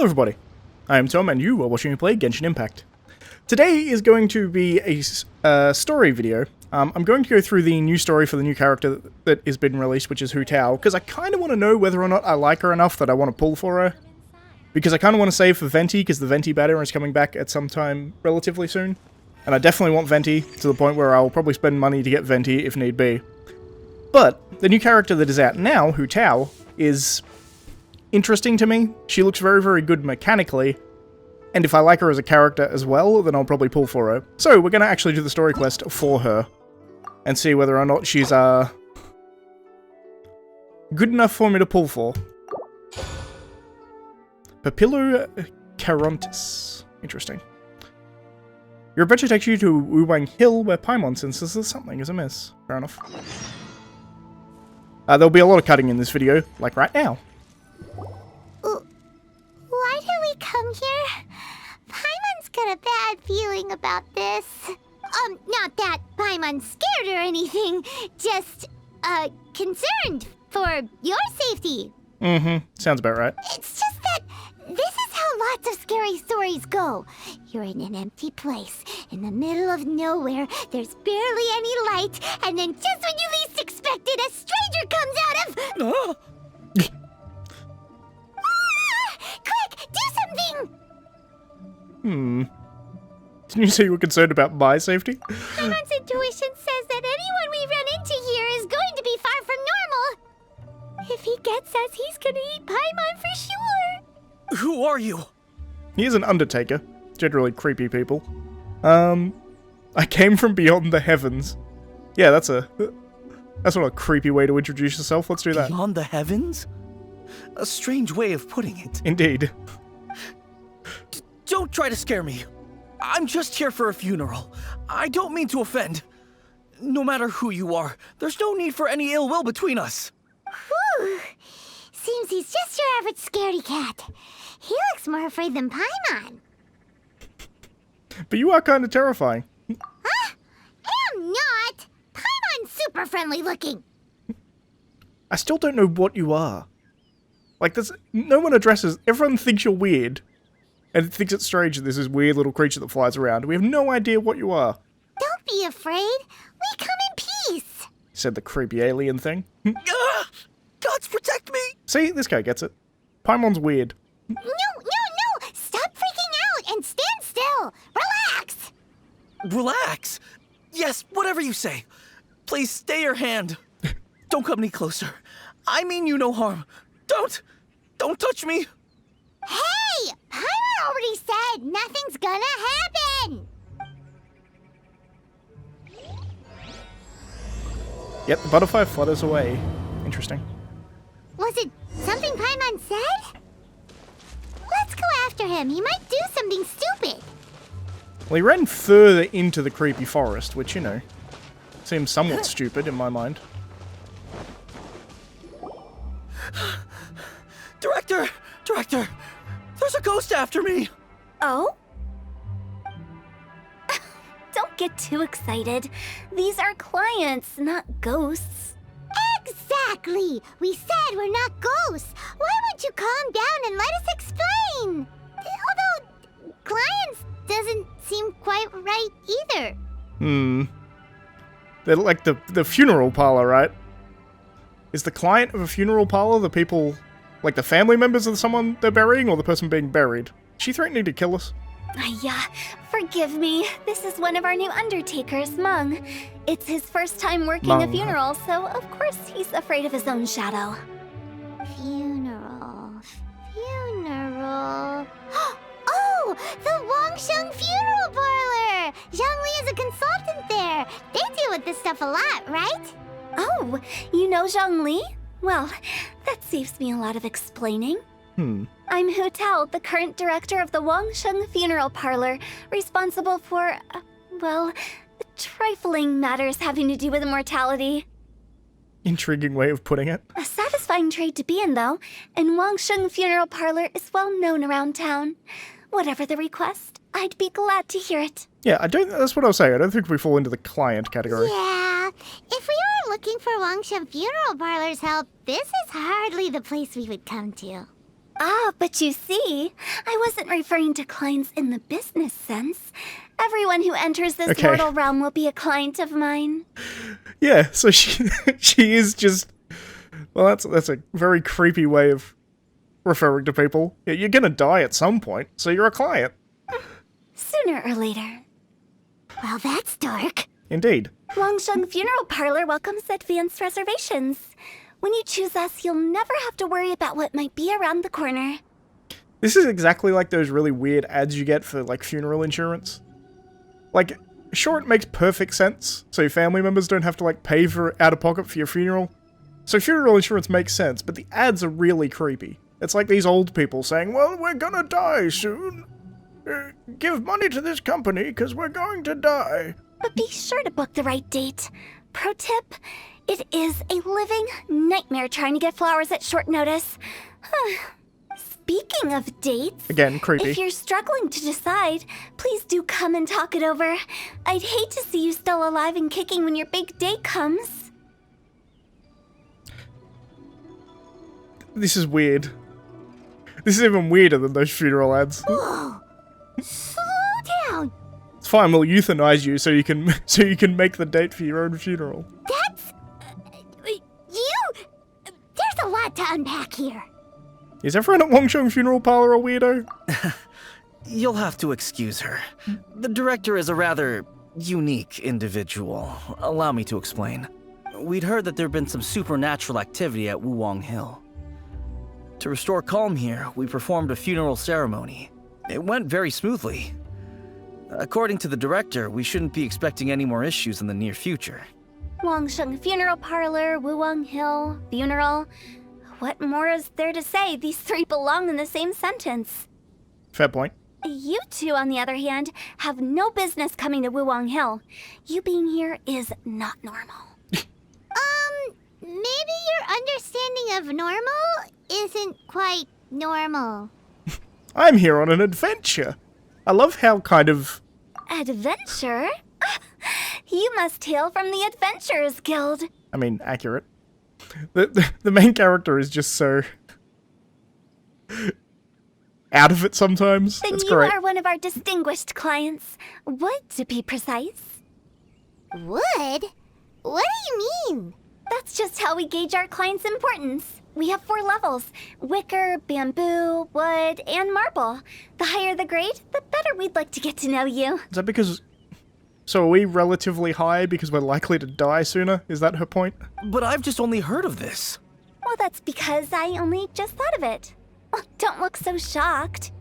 Hello everybody, I am Tom and you are watching me play Genshin Impact. Today is going to be a story video. I'm going to go through the new story for the new character that has been released, which is Hu Tao, because I kind of want to know whether or not I like her enough that I want to pull for her. Because I kind of want to save for Venti, because the Venti banner is coming back at some time relatively soon. And I definitely want Venti, to the point where I'll probably spend money to get Venti if need be. But the new character that is out now, Hu Tao, is interesting to me. She looks very, very good mechanically, and if I like her as a character as well, then I'll probably pull for her. So we're going to actually do the story quest for her, and see whether or not she's good enough for me to pull for. Papillo Carontis. Interesting. Your adventure takes you to Wuwang Hill, where Paimon senses that something is amiss. Fair enough. There'll be a lot of cutting in this video, like right now. Why did we come here? Paimon's got a bad feeling about this. Not that Paimon's scared or anything, just, concerned for your safety. Mm-hmm. Sounds about right. It's just that this is how lots of scary stories go. You're in an empty place, in the middle of nowhere, there's barely any light, and then just when you least expect it, a stranger comes out of... Quick, do something! Didn't you say you were concerned about my safety? Paimon's intuition says that anyone we run into here is going to be far from normal. If he gets us, he's gonna eat Paimon for sure. Who are you? He is an undertaker. Generally creepy people. I came from beyond the heavens. Yeah, that's not a creepy way to introduce yourself. Let's do that. Beyond the heavens? A strange way of putting it. Indeed. Don't try to scare me. I'm just here for a funeral. I don't mean to offend. No matter who you are, there's no need for any ill will between us. Whew. Seems he's just your average scaredy cat. He looks more afraid than Paimon. But you are kind of terrifying. Huh? I'm not. Paimon's super friendly looking. I still don't know what you are. Like, no one addresses... Everyone thinks you're weird. And thinks it's strange that there's this weird little creature that flies around. We have no idea what you are. Don't be afraid. We come in peace. Said the creepy alien thing. Gods protect me! See, this guy gets it. Paimon's weird. No. Stop freaking out and stand still. Relax. Relax. Yes, whatever you say. Please stay your hand. Don't come any closer. I mean you no harm. Don't touch me. Hey, Paimon already said nothing's gonna happen. Yep, the butterfly flutters away. Interesting. Was it something Paimon said? Let's go after him. He might do something stupid. Well, he ran further into the creepy forest, which, you know, seems somewhat stupid in my mind. Director, there's a ghost after me. Oh? Don't get too excited. These are clients, not ghosts. Exactly. We said we're not ghosts. Why won't you calm down and let us explain? Although, clients doesn't seem quite right either. They're like the funeral parlor, right? Is the client of a funeral parlor the people, like the family members of someone they're burying, or the person being buried? Is she threatening to kill us? Yeah, forgive me. This is one of our new undertakers, Mung. It's his first time working a funeral, so of course he's afraid of his own shadow. Funeral. Oh, the Wangsheng Funeral Parlor! Zhongli is a consultant there. They deal with this stuff a lot, right? Oh, you know Zhongli? Well, that saves me a lot of explaining. I'm Hu Tao, the current director of the Wangsheng Funeral Parlor, responsible for, well, trifling matters having to do with immortality. Intriguing way of putting it. A satisfying trade to be in, though, and Wangsheng Funeral Parlor is well known around town. Whatever the request, I'd be glad to hear it. Yeah, that's what I was saying. I don't think we fall into the client category. Yeah, if we were looking for Wangsheng Funeral Parlor's help, this is hardly the place we would come to. Ah, but you see, I wasn't referring to clients in the business sense. Everyone who enters this mortal realm will be a client of mine. Yeah, so she is just... Well, that's a very creepy way of referring to people. Yeah, you're gonna die at some point, so you're a client. Sooner or later. Well, that's dark. Indeed. Wangsheng Funeral Parlor welcomes advanced reservations. When you choose us, you'll never have to worry about what might be around the corner. This is exactly like those really weird ads you get for, like, funeral insurance. Like, sure, it makes perfect sense, so your family members don't have to, like, pay for out-of-pocket for your funeral. So funeral insurance makes sense, but the ads are really creepy. It's like these old people saying, well, we're gonna die soon. Give money to this company, because we're going to die. But be sure to book the right date. Pro tip, it is a living nightmare trying to get flowers at short notice. Speaking of dates... Again, creepy. If you're struggling to decide, please do come and talk it over. I'd hate to see you still alive and kicking when your big day comes. This is weird. This is even weirder than those funeral ads. Whoa! Slow down! It's fine, we'll euthanize you so you can make the date for your own funeral. That's... There's a lot to unpack here. Is everyone at Wangsheng Funeral Parlor a weirdo? You'll have to excuse her. The director is a rather unique individual. Allow me to explain. We'd heard that there'd been some supernatural activity at Wuwang Hill. To restore calm here, we performed a funeral ceremony. It went very smoothly. According to the director, we shouldn't be expecting any more issues in the near future. Wangsheng Funeral Parlor, Wuwang Hill, funeral. What more is there to say? These three belong in the same sentence. Fair point. You two, on the other hand, have no business coming to Wuwang Hill. You being here is not normal. Maybe your understanding of normal isn't quite normal. I'm here on an adventure. I love how kind of... Adventure? You must hail from the Adventurers Guild. I mean, accurate. The main character is just so... out of it sometimes. Then It's you great. are one of our distinguished clients. Wood, to be precise. Wood? What do you mean? That's just how we gauge our clients' importance. We have 4 levels: wicker, bamboo, wood, and marble. The higher the grade, the better we'd like to get to know you. Is that because... So are we relatively high because we're likely to die sooner? Is that her point? But I've just only heard of this. Well, that's because I only just thought of it. Oh, don't look so shocked.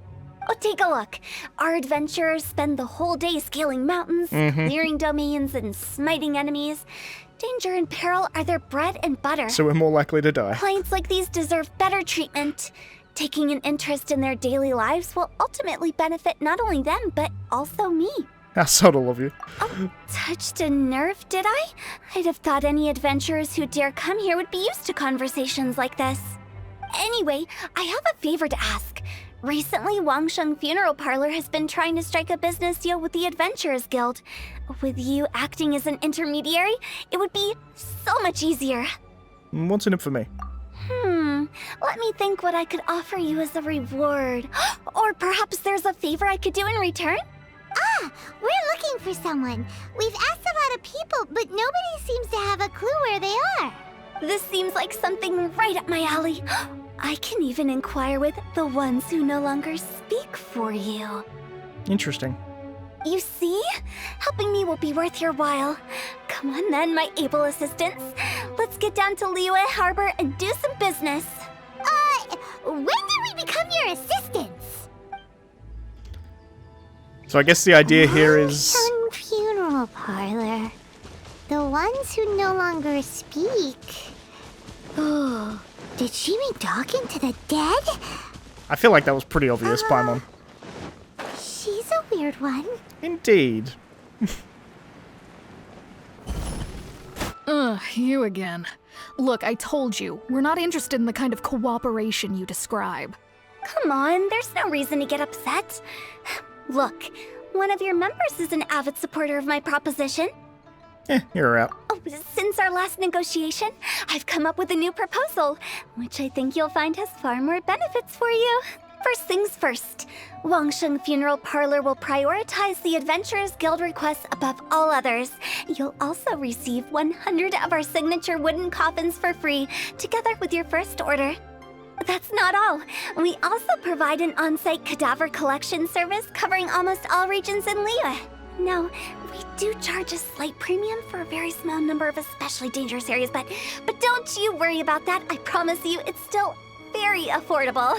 Oh, take a look. Our adventurers spend the whole day scaling mountains, clearing domains, and smiting enemies. Danger and peril are their bread and butter. So we're more likely to die. Clients like these deserve better treatment. Taking an interest in their daily lives will ultimately benefit not only them, but also me. How subtle of you. Oh, touched a nerve, did I? I'd have thought any adventurers who dare come here would be used to conversations like this. Anyway, I have a favor to ask. Recently, Wangsheng Funeral Parlor has been trying to strike a business deal with the Adventurers Guild. With you acting as an intermediary, it would be so much easier. What's in it for me? Let me think what I could offer you as a reward. Or perhaps there's a favor I could do in return? Ah, we're looking for someone. We've asked a lot of people, but nobody seems to have a clue where they are. This seems like something right up my alley. I can even inquire with the ones who no longer speak for you. Interesting. You see? Helping me will be worth your while. Come on then, my able assistants. Let's get down to Liyue Harbor and do some business. When did we become your assistants? So I guess the idea here is... Wangsheng Funeral Parlor. The ones who no longer speak. Oh, did she mean talking to the dead? I feel like that was pretty obvious, Paimon. She's a weird one. Indeed. Ugh, you again. Look, I told you, we're not interested in the kind of cooperation you describe. Come on, there's no reason to get upset. Look, one of your members is an avid supporter of my proposition. You're out. since our last negotiation, I've come up with a new proposal, which I think you'll find has far more benefits for you. First things first, Wangsheng Funeral Parlor will prioritize the Adventurers Guild requests above all others. You'll also receive 100 of our signature wooden coffins for free, together with your first order. That's not all. We also provide an on-site cadaver collection service covering almost all regions in Liyue. Now, we do charge a slight premium for a very small number of especially dangerous areas, but don't you worry about that. I promise you, it's still very affordable.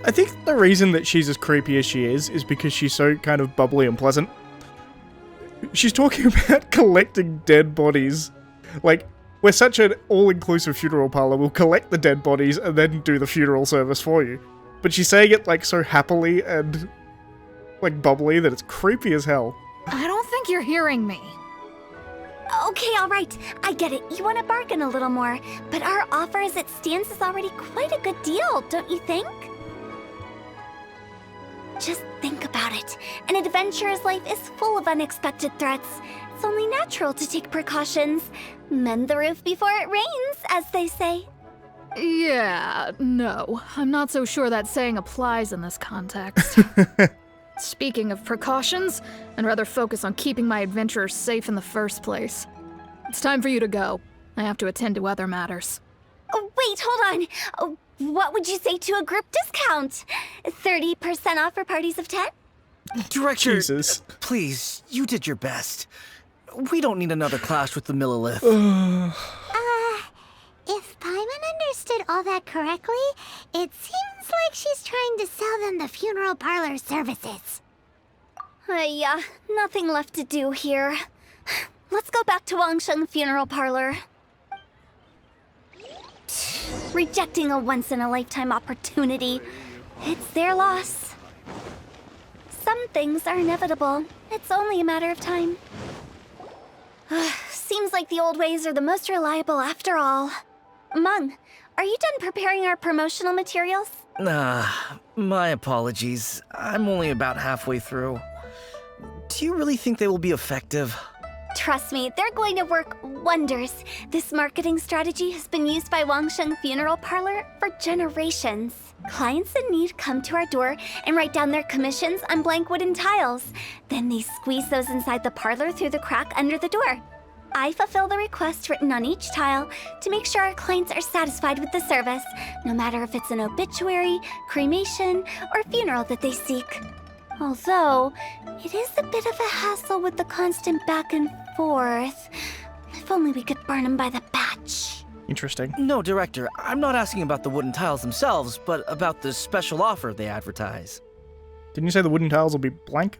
I think the reason that she's as creepy as she is because she's so kind of bubbly and pleasant. She's talking about collecting dead bodies. Like, we're such an all-inclusive funeral parlor, we'll collect the dead bodies and then do the funeral service for you. But she's saying it like so happily and like bubbly that it's creepy as hell. I don't think you're hearing me. Okay, alright. I get it. You want to bargain a little more. But our offer as it stands is already quite a good deal, don't you think? Just think about it. An adventurer's life is full of unexpected threats. It's only natural to take precautions. Mend the roof before it rains, as they say. Yeah, no. I'm not so sure that saying applies in this context. Speaking of precautions, I'd rather focus on keeping my adventurers safe in the first place. It's time for you to go. I have to attend to other matters. Oh, wait, hold on. Oh, what would you say to a group discount? 30% off for parties of 10? Director, Jesus. Please, you did your best. We don't need another clash with the Millilith. If Paimon understood all that correctly, it seems like she's trying to sell them the funeral parlor services. Yeah, nothing left to do here. Let's go back to Wangsheng Funeral Parlor. Rejecting a once-in-a-lifetime opportunity. It's their loss. Some things are inevitable. It's only a matter of time. Seems like the old ways are the most reliable after all. Mung, are you done preparing our promotional materials? My apologies. I'm only about halfway through. Do you really think they will be effective? Trust me, they're going to work wonders. This marketing strategy has been used by Wangsheng Funeral Parlor for generations. Clients in need come to our door and write down their commissions on blank wooden tiles. Then they squeeze those inside the parlor through the crack under the door. I fulfill the request written on each tile to make sure our clients are satisfied with the service, no matter if it's an obituary, cremation, or funeral that they seek. Although, it is a bit of a hassle with the constant back and forth. If only we could burn them by the batch. Interesting. No, Director, I'm not asking about the wooden tiles themselves, but about the special offer they advertise. Didn't you say the wooden tiles will be blank?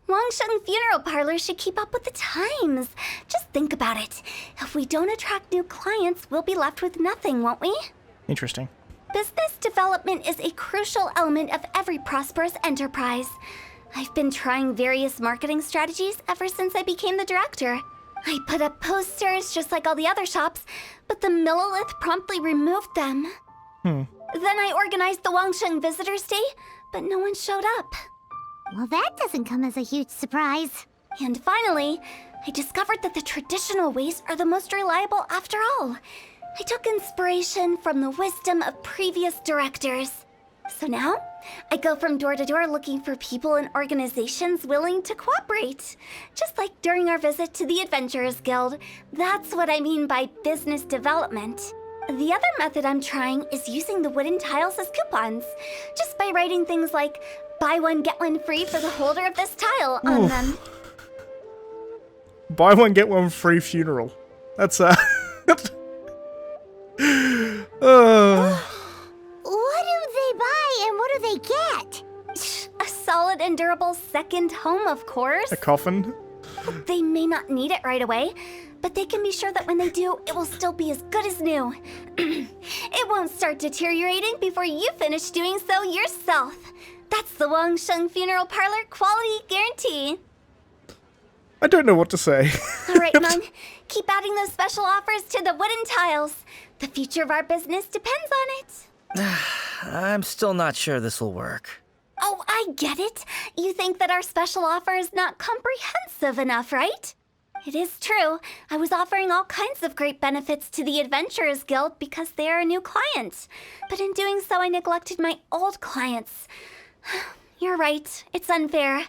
Wangsheng Funeral Parlor should keep up with the times. Just think about it. If we don't attract new clients, we'll be left with nothing, won't we? Interesting. Business development is a crucial element of every prosperous enterprise. I've been trying various marketing strategies ever since I became the director. I put up posters just like all the other shops, but the Millilith promptly removed them. Then I organized the Wangsheng Visitors Day, but no one showed up. Well, that doesn't come as a huge surprise. And finally, I discovered that the traditional ways are the most reliable after all. I took inspiration from the wisdom of previous directors. So now, I go from door to door looking for people and organizations willing to cooperate. Just like during our visit to the Adventurers Guild. That's what I mean by business development. The other method I'm trying is using the wooden tiles as coupons. Just by writing things like, buy one, get one free for the holder of this tile on them. Buy one, get one free funeral. That's What do they buy and what do they get? A solid and durable second home, of course. a coffin. They may not need it right away, but they can be sure that when they do, it will still be as good as new. It won't start deteriorating before you finish doing so yourself. That's the Wangsheng Funeral Parlor quality guarantee. I don't know what to say. All right, Mom, keep adding those special offers to the wooden tiles. The future of our business depends on it. I'm still not sure this will work. Oh, I get it. You think that our special offer is not comprehensive enough, right? It is true. I was offering all kinds of great benefits to the Adventurers Guild because they are a new client. But in doing so, I neglected my old clients. You're right. It's unfair.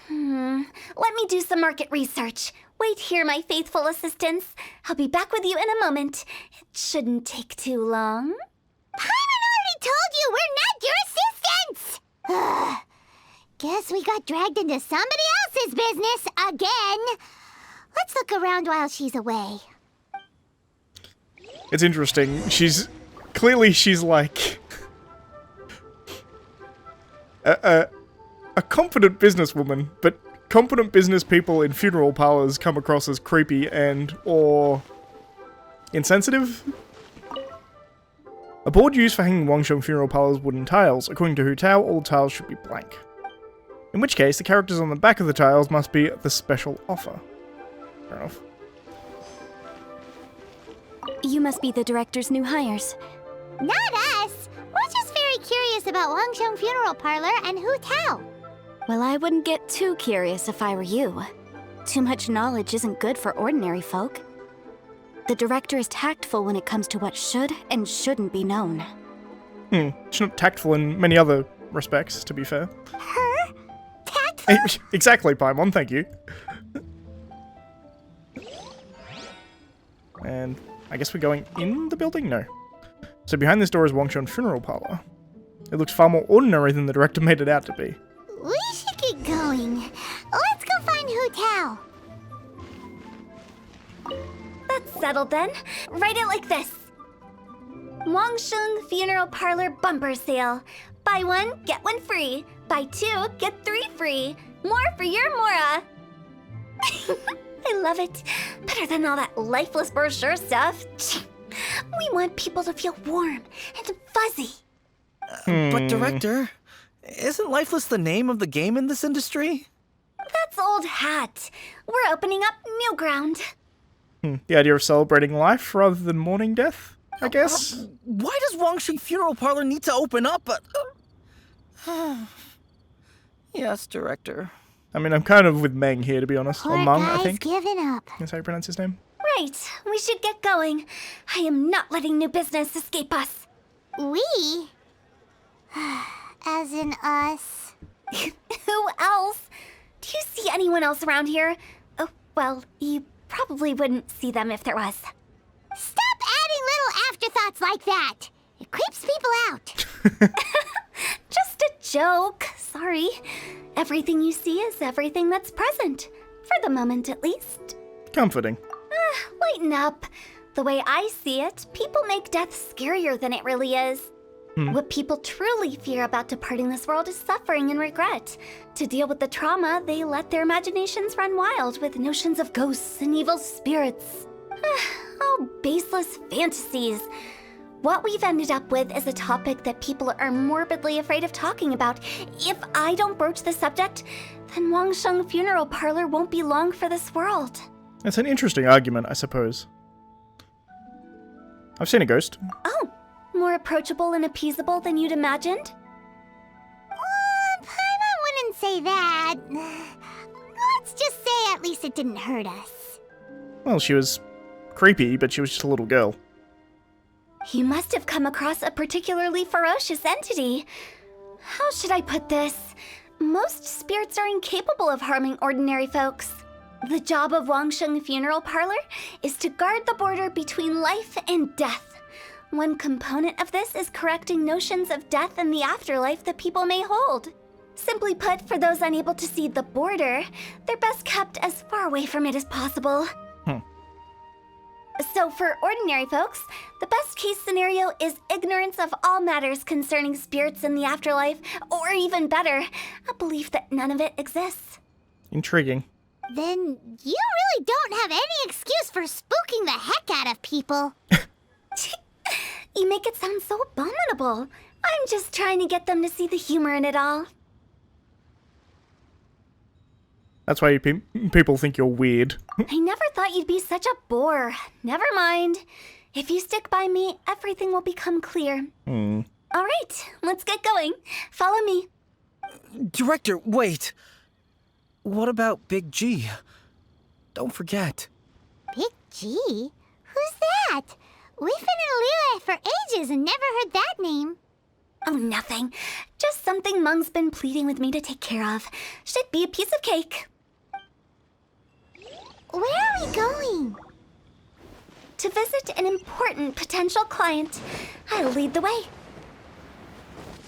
Let me do some market research. Wait here, my faithful assistants. I'll be back with you in a moment. It shouldn't take too long. Paimon already told you we're not your assistants! Guess we got dragged into somebody else's business again. Let's look around while she's away. It's interesting. She's like a confident businesswoman, but confident business people in funeral parlors come across as creepy or insensitive. A board used for hanging Wangsheng funeral parlors' wooden tiles. According to Hu Tao, all tiles should be blank. In which case, the characters on the back of the tiles must be the special offer. Fair enough. You must be the director's new hires. Not us! We're just very curious about Wangsheng Funeral Parlor and Hu Tao. Well, I wouldn't get too curious if I were you. Too much knowledge isn't good for ordinary folk. The director is tactful when it comes to what should and shouldn't be known. She's not tactful in many other respects, to be fair. Her? Tactful? Exactly, Paimon, thank you. And I guess we're going in the building? No. So behind this door is Wangsheng Funeral Parlor. It looks far more ordinary than the director made it out to be. We should get going. Let's go find Hu Tao. That's settled then. Write it like this. Wangsheng Funeral Parlor Bumper Sale. Buy one, get one free. Buy two, get three free. More for your Mora. I love it. Better than all that lifeless brochure stuff. We want people to feel warm and fuzzy. But director, isn't lifeless the name of the game in this industry? That's old hat. We're opening up new ground. The idea of celebrating life rather than mourning death, I guess? Why does Wangsheng Funeral Parlor need to open up? Yes, director. I mean, I'm kind of with Meng here, to be honest. Poor Or Meng, I guy's think. giving up. That's how you pronounce his name? Right, we should get going. I am not letting new business escape us. We? As in us. Who else? Do you see anyone else around here? Oh, well, you probably wouldn't see them if there was. Stop adding little afterthoughts like that. It creeps people out. Just a joke. Sorry. Everything you see is everything that's present. For the moment, at least. Comforting. Lighten up. The way I see it, people make death scarier than it really is. What people truly fear about departing this world is suffering and regret. To deal with the trauma, they let their imaginations run wild with notions of ghosts and evil spirits. All baseless fantasies. What we've ended up with is a topic that people are morbidly afraid of talking about. If I don't broach the subject, then Wangsheng Funeral Parlor won't be long for this world. That's an interesting argument, I suppose. I've seen a ghost. Oh, more approachable and appeasable than you'd imagined? Paimon wouldn't say that. Let's just say at least it didn't hurt us. Well, she was creepy, but she was just a little girl. You must have come across a particularly ferocious entity. How should I put this? Most spirits are incapable of harming ordinary folks. The job of Wangsheng Funeral Parlor is to guard the border between life and death. One component of this is correcting notions of death and the afterlife that people may hold. Simply put, for those unable to see the border, they're best kept as far away from it as possible. So for ordinary folks, the best case scenario is ignorance of all matters concerning spirits in the afterlife, or even better, a belief that none of it exists. Intriguing. Then you really don't have any excuse for spooking the heck out of people. You make it sound so abominable. I'm just trying to get them to see the humor in it all. That's why people think you're weird. I never thought you'd be such a bore. Never mind. If you stick by me, everything will become clear. All right, let's get going. Follow me. Director, wait. What about Big G? Don't forget. Big G? Who's that? We've been in Liyue for ages and never heard that name. Oh, nothing. Just something Mung's been pleading with me to take care of. Should be a piece of cake. Where are we going? To visit an important potential client. I'll lead the way.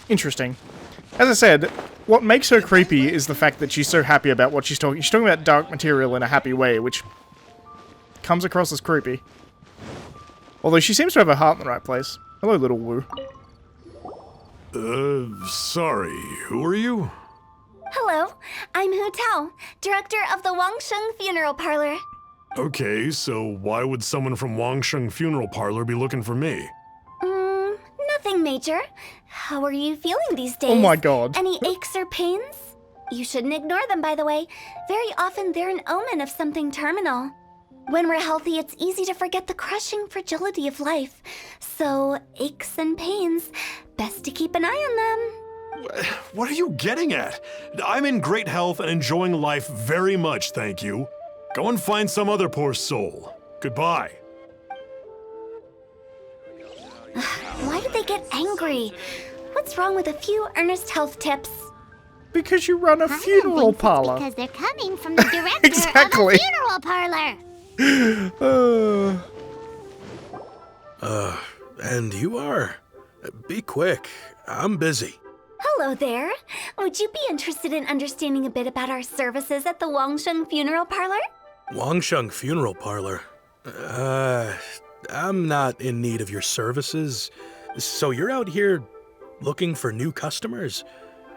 Interesting. As I said, what makes her creepy is the fact that she's so happy about what she's talking. She's talking about dark material in a happy way, which comes across as creepy. Although she seems to have her heart in the right place. Hello, little Wu. Sorry, who are you? Hello, I'm Hu Tao, director of the Wangsheng Funeral Parlor. Okay, so why would someone from Wangsheng Funeral Parlor be looking for me? Nothing major. How are you feeling these days? Oh my god. Any aches or pains? You shouldn't ignore them, by the way. Very often they're an omen of something terminal. When we're healthy, it's easy to forget the crushing fragility of life. So, aches and pains, best to keep an eye on them. What are you getting at? I'm in great health and enjoying life very much, thank you. Go and find some other poor soul. Goodbye. Why did they get angry? What's wrong with a few earnest health tips? Because you run a Paimon funeral thinks it's parlor. because they're coming from the director Exactly. of a funeral parlor. And you are? Be quick. I'm busy. Hello there. Would you be interested in understanding a bit about our services at the Wangsheng Funeral Parlor? Wangsheng Funeral Parlor? I'm not in need of your services. So you're out here looking for new customers?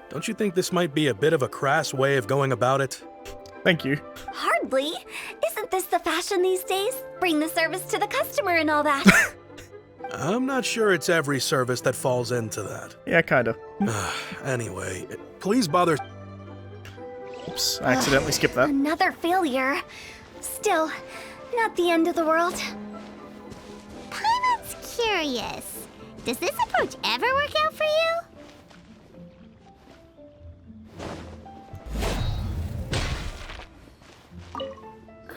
Don't you think this might be a bit of a crass way of going about it? Thank you. Hardly. Isn't this the fashion these days? Bring the service to the customer and all that. I'm not sure it's every service that falls into that. Yeah, kinda. Anyway, please bother. Oops, I accidentally skipped that. Another failure. Still, not the end of the world. Paimon's curious. Does this approach ever work out for you?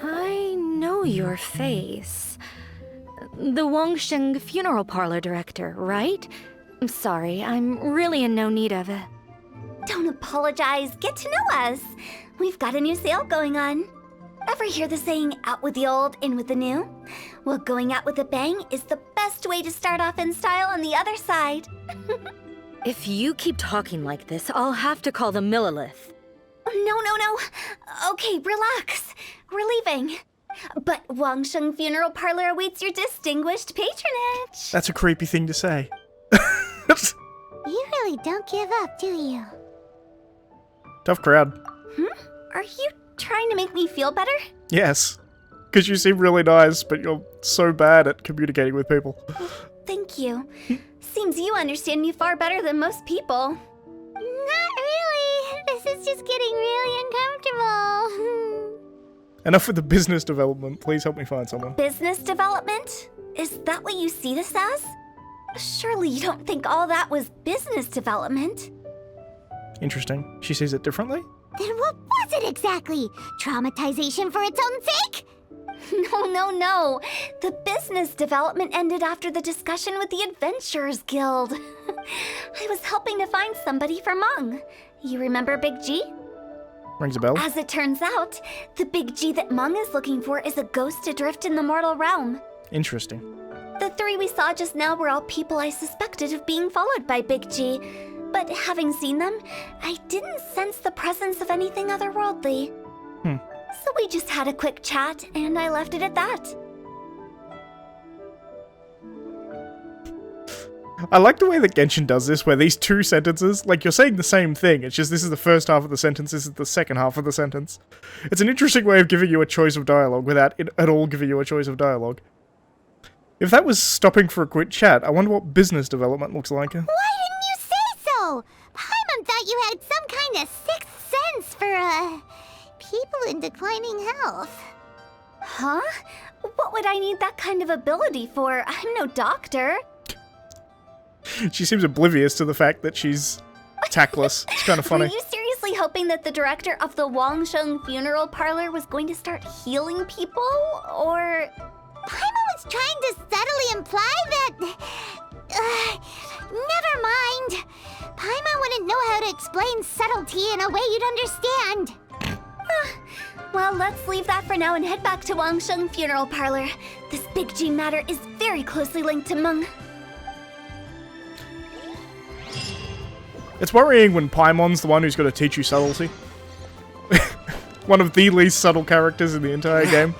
I know your face. The Wangsheng Funeral Parlor director, right? I'm sorry, I'm really in no need of it. Don't apologize. Get to know us. We've got a new sale going on. Ever hear the saying, out with the old, in with the new? Well, going out with a bang is the best way to start off in style on the other side. If you keep talking like this, I'll have to call the Millilith. No. Okay, relax. We're leaving. But Wangsheng Funeral Parlor awaits your distinguished patronage. That's a creepy thing to say. You really don't give up, do you? Tough crowd. Are you trying to make me feel better? Yes. Because you seem really nice, but you're so bad at communicating with people. Thank you. Seems you understand me far better than most people. Not really. This is just getting really uncomfortable. Enough with the business development. Please help me find someone. Business development? Is that what you see this as? Surely you don't think all that was business development. Interesting. She sees it differently? Then what was it exactly? Traumatization for its own sake? No. The business development ended after the discussion with the Adventurers Guild. I was helping to find somebody for Mung. You remember Big G? Rings a bell. As it turns out, the Big G that Mung is looking for is a ghost adrift in the mortal realm. Interesting. The three we saw just now were all people I suspected of being followed by Big G. But having seen them, I didn't sense the presence of anything otherworldly. So we just had a quick chat, and I left it at that. I like the way that Genshin does this, where these two sentences, like, you're saying the same thing, it's just this is the first half of the sentence, this is the second half of the sentence. It's an interesting way of giving you a choice of dialogue without it at all giving you a choice of dialogue. If that was stopping for a quick chat, I wonder what business development looks like. Why didn't you say so? Paimon thought you had some kind of sixth sense for, people in declining health. Huh? What would I need that kind of ability for? I'm no doctor. She seems oblivious to the fact that she's tactless. It's kind of funny. Were you seriously hoping that the director of the Wangsheng Funeral Parlor was going to start healing people, or... Paimon was trying to subtly imply that... never mind. Paimon wouldn't know how to explain subtlety in a way you'd understand. Well, let's leave that for now and head back to Wangsheng Funeral Parlor. This Big G matter is very closely linked to Meng. It's worrying when Paimon's the one who's got to teach you subtlety. One of the least subtle characters in the entire game.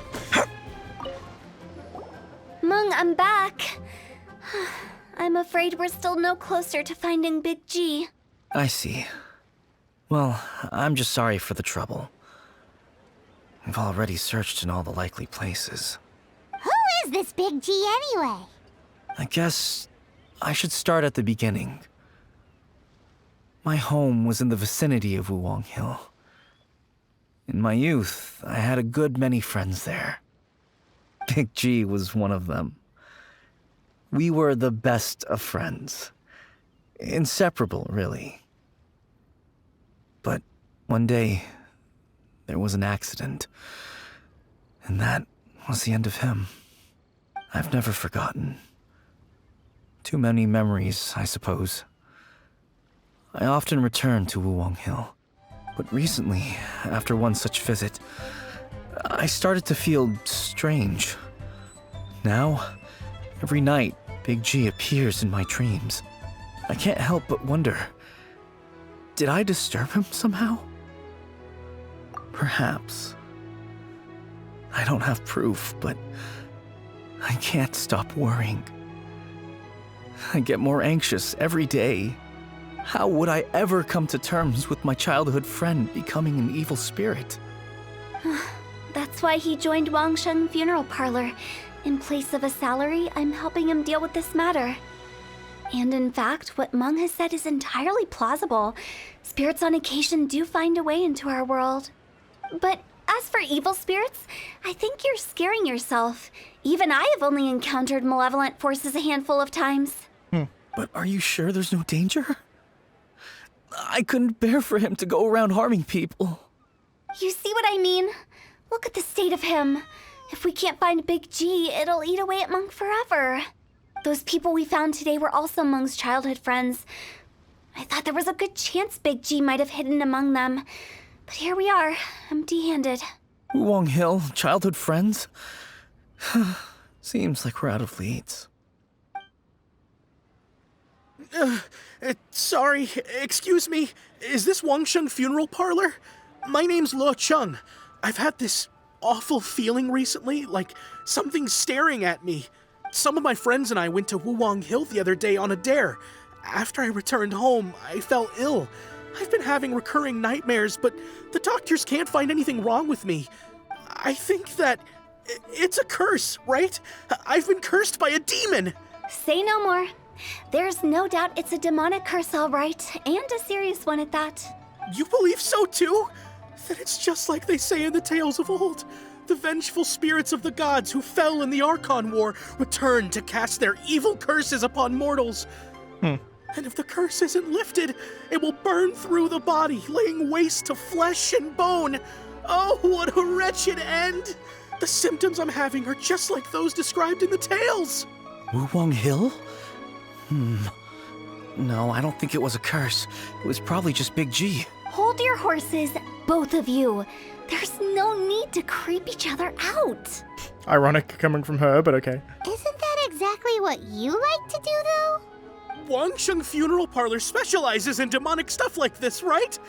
Meng, I'm back. I'm afraid we're still no closer to finding Big G. I see. Well, I'm just sorry for the trouble. We've already searched in all the likely places. Who is this Big G anyway? I guess I should start at the beginning. My home was in the vicinity of Wuwang Hill. In my youth, I had a good many friends there. Big G was one of them. We were the best of friends. Inseparable, really. But one day, there was an accident. And that was the end of him. I've never forgotten. Too many memories, I suppose. I often return to Wuwang Hill. But recently, after one such visit, I started to feel strange. Now, every night, Big G appears in my dreams. I can't help but wonder, did I disturb him somehow? Perhaps. I don't have proof, but I can't stop worrying. I get more anxious every day. How would I ever come to terms with my childhood friend becoming an evil spirit? That's why he joined Wangsheng Funeral Parlor. In place of a salary, I'm helping him deal with this matter. And in fact, what Meng has said is entirely plausible. Spirits on occasion do find a way into our world. But as for evil spirits, I think you're scaring yourself. Even I have only encountered malevolent forces a handful of times. But are you sure there's no danger? I couldn't bear for him to go around harming people. You see what I mean? Look at the state of him. If we can't find Big G, it'll eat away at Meng forever. Those people we found today were also Meng's childhood friends. I thought there was a good chance Big G might have hidden among them. But here we are, empty-handed. Wuwang Hill, childhood friends? Seems like we're out of leads. Sorry, excuse me. Is this Wangsheng Funeral Parlor? My name's Luo Chung. I've had this awful feeling recently, like something's staring at me. Some of my friends and I went to Wuwang Hill the other day on a dare. After I returned home, I fell ill. I've been having recurring nightmares, but the doctors can't find anything wrong with me. I think that it's a curse, right? I've been cursed by a demon. Say no more. There's no doubt it's a demonic curse, all right, and a serious one at that. You believe so too? Then it's just like they say in the tales of old. The vengeful spirits of the gods who fell in the Archon War return to cast their evil curses upon mortals. And if the curse isn't lifted, it will burn through the body, laying waste to flesh and bone. Oh, what a wretched end! The symptoms I'm having are just like those described in the tales. Wuwang Hill? No, I don't think it was a curse. It was probably just Big G. Hold your horses, both of you. There's no need to creep each other out. Ironic coming from her, but okay. Isn't that exactly what you like to do, though? Wangsheng Funeral Parlor specializes in demonic stuff like this, right?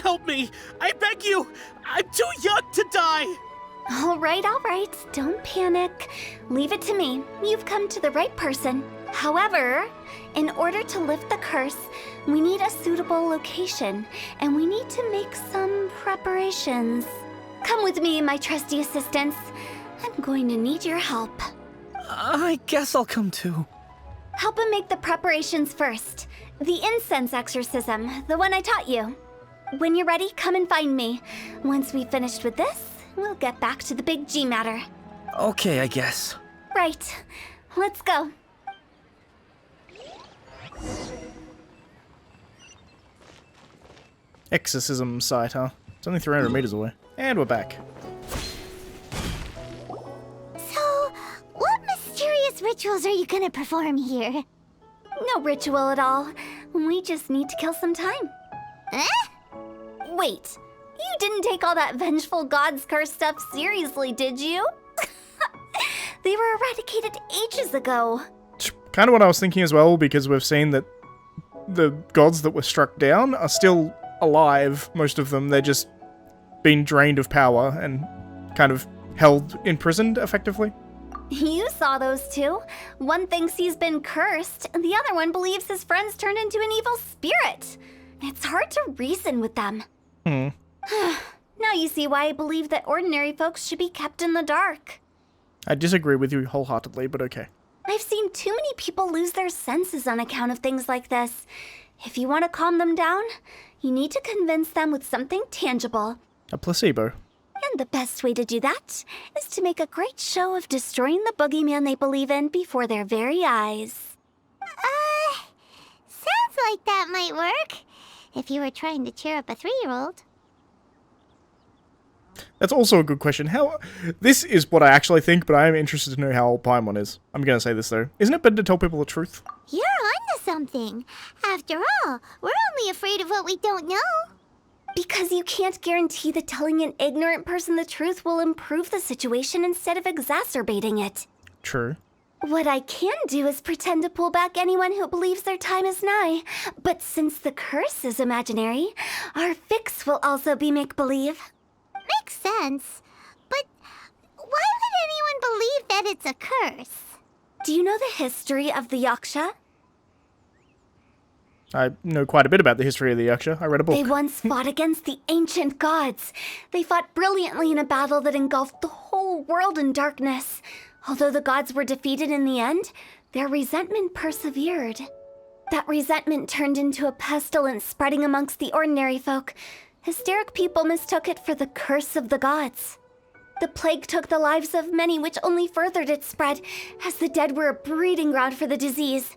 Help me, I beg you. I'm too young to die. All right, don't panic. Leave it to me. You've come to the right person. However, in order to lift the curse, we need a suitable location, and we need to make some preparations. Come with me, my trusty assistants. I'm going to need your help. I guess I'll come too. Help him make the preparations first. The incense exorcism, the one I taught you. When you're ready, come and find me. Once we've finished with this, we'll get back to the Big G matter. Okay, I guess. Right. Let's go. Exorcism site, huh? It's only 300 meters away. And we're back. So, what mysterious rituals are you gonna perform here? No ritual at all. We just need to kill some time. Eh? Wait, you didn't take all that vengeful god's curse stuff seriously, did you? They were eradicated ages ago. It's kind of what I was thinking as well, because we've seen that the gods that were struck down are still alive, most of them. They're just been drained of power and kind of held imprisoned, effectively. You saw those two. One thinks he's been cursed, and the other one believes his friends turned into an evil spirit. It's hard to reason with them. Now you see why I believe that ordinary folks should be kept in the dark. I disagree with you wholeheartedly, but okay. I've seen too many people lose their senses on account of things like this. If you want to calm them down, you need to convince them with something tangible. A placebo. And the best way to do that is to make a great show of destroying the boogeyman they believe in before their very eyes. Sounds like that might work. If you were trying to cheer up a 3-year-old. That's also a good question. This is what I actually think, but I am interested to know how old Paimon is. I'm gonna say this though. Isn't it better to tell people the truth? You're onto something. After all, we're only afraid of what we don't know. Because you can't guarantee that telling an ignorant person the truth will improve the situation instead of exacerbating it. True. What I can do is pretend to pull back anyone who believes their time is nigh. But since the curse is imaginary, our fix will also be make-believe. Makes sense. But why would anyone believe that it's a curse? Do you know the history of the Yaksha? I know quite a bit about the history of the Yaksha. I read a book. They once fought against the ancient gods. They fought brilliantly in a battle that engulfed the whole world in darkness. Although the gods were defeated in the end, their resentment persevered. That resentment turned into a pestilence spreading amongst the ordinary folk. Hysteric people mistook it for the curse of the gods. The plague took the lives of many, which only furthered its spread, as the dead were a breeding ground for the disease.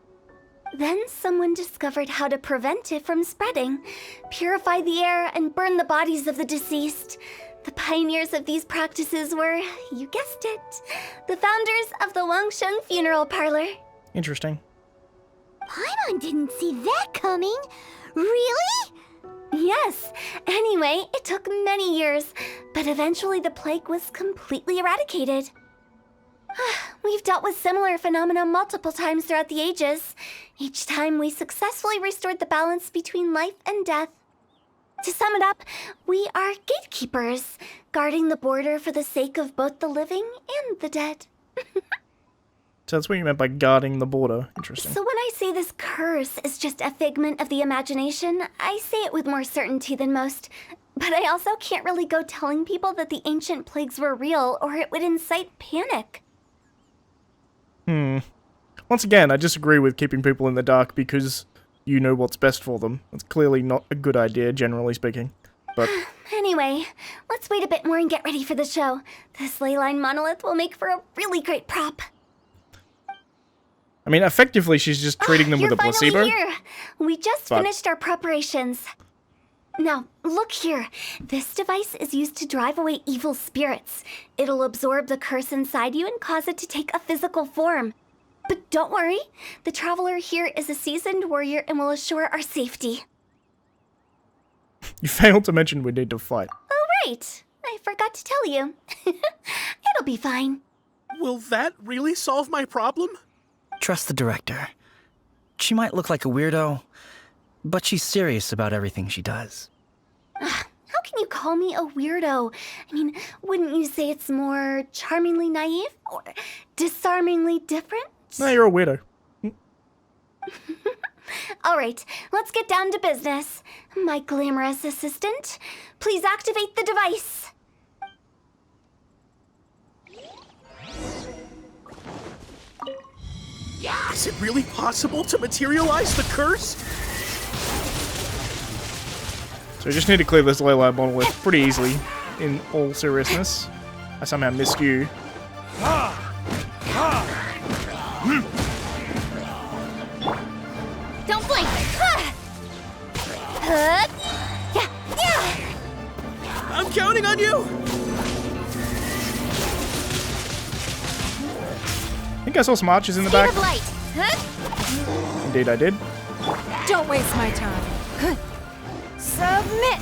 Then someone discovered how to prevent it from spreading, purify the air, and burn the bodies of the deceased. The pioneers of these practices were, you guessed it, the founders of the Wangsheng Funeral Parlor. Interesting. Paimon didn't see that coming. Really? Yes. Anyway, it took many years, but eventually the plague was completely eradicated. We've dealt with similar phenomena multiple times throughout the ages. Each time we successfully restored the balance between life and death. To sum it up, we are gatekeepers, guarding the border for the sake of both the living and the dead. So that's what you meant by guarding the border. Interesting. So when I say this curse is just a figment of the imagination, I say it with more certainty than most. But I also can't really go telling people that the ancient plagues were real, or it would incite panic. Once again, I disagree with keeping people in the dark because you know what's best for them. It's clearly not a good idea, generally speaking. But Anyway, let's wait a bit more and get ready for the show. This leyline monolith will make for a really great prop. I mean, effectively, she's just treating them with a placebo. You're finally here. We just finished our preparations. Now, look here. This device is used to drive away evil spirits. It'll absorb the curse inside you and cause it to take a physical form. But don't worry, the traveler here is a seasoned warrior and will assure our safety. You failed to mention we need to fight. Oh, right. I forgot to tell you. It'll be fine. Will that really solve my problem? Trust the director. She might look like a weirdo, but she's serious about everything she does. How can you call me a weirdo? I mean, wouldn't you say it's more charmingly naive or disarmingly different? No, you're a weirdo. All right, let's get down to business. My glamorous assistant, please activate the device. Is it really possible to materialize the curse? So we just need to clear this leyline monolith pretty easily, in all seriousness. I somehow missed you. Don't blink! counting on you! I think I saw some archers in the Speed back. of light. Huh? Indeed I did. Don't waste my time. Submit!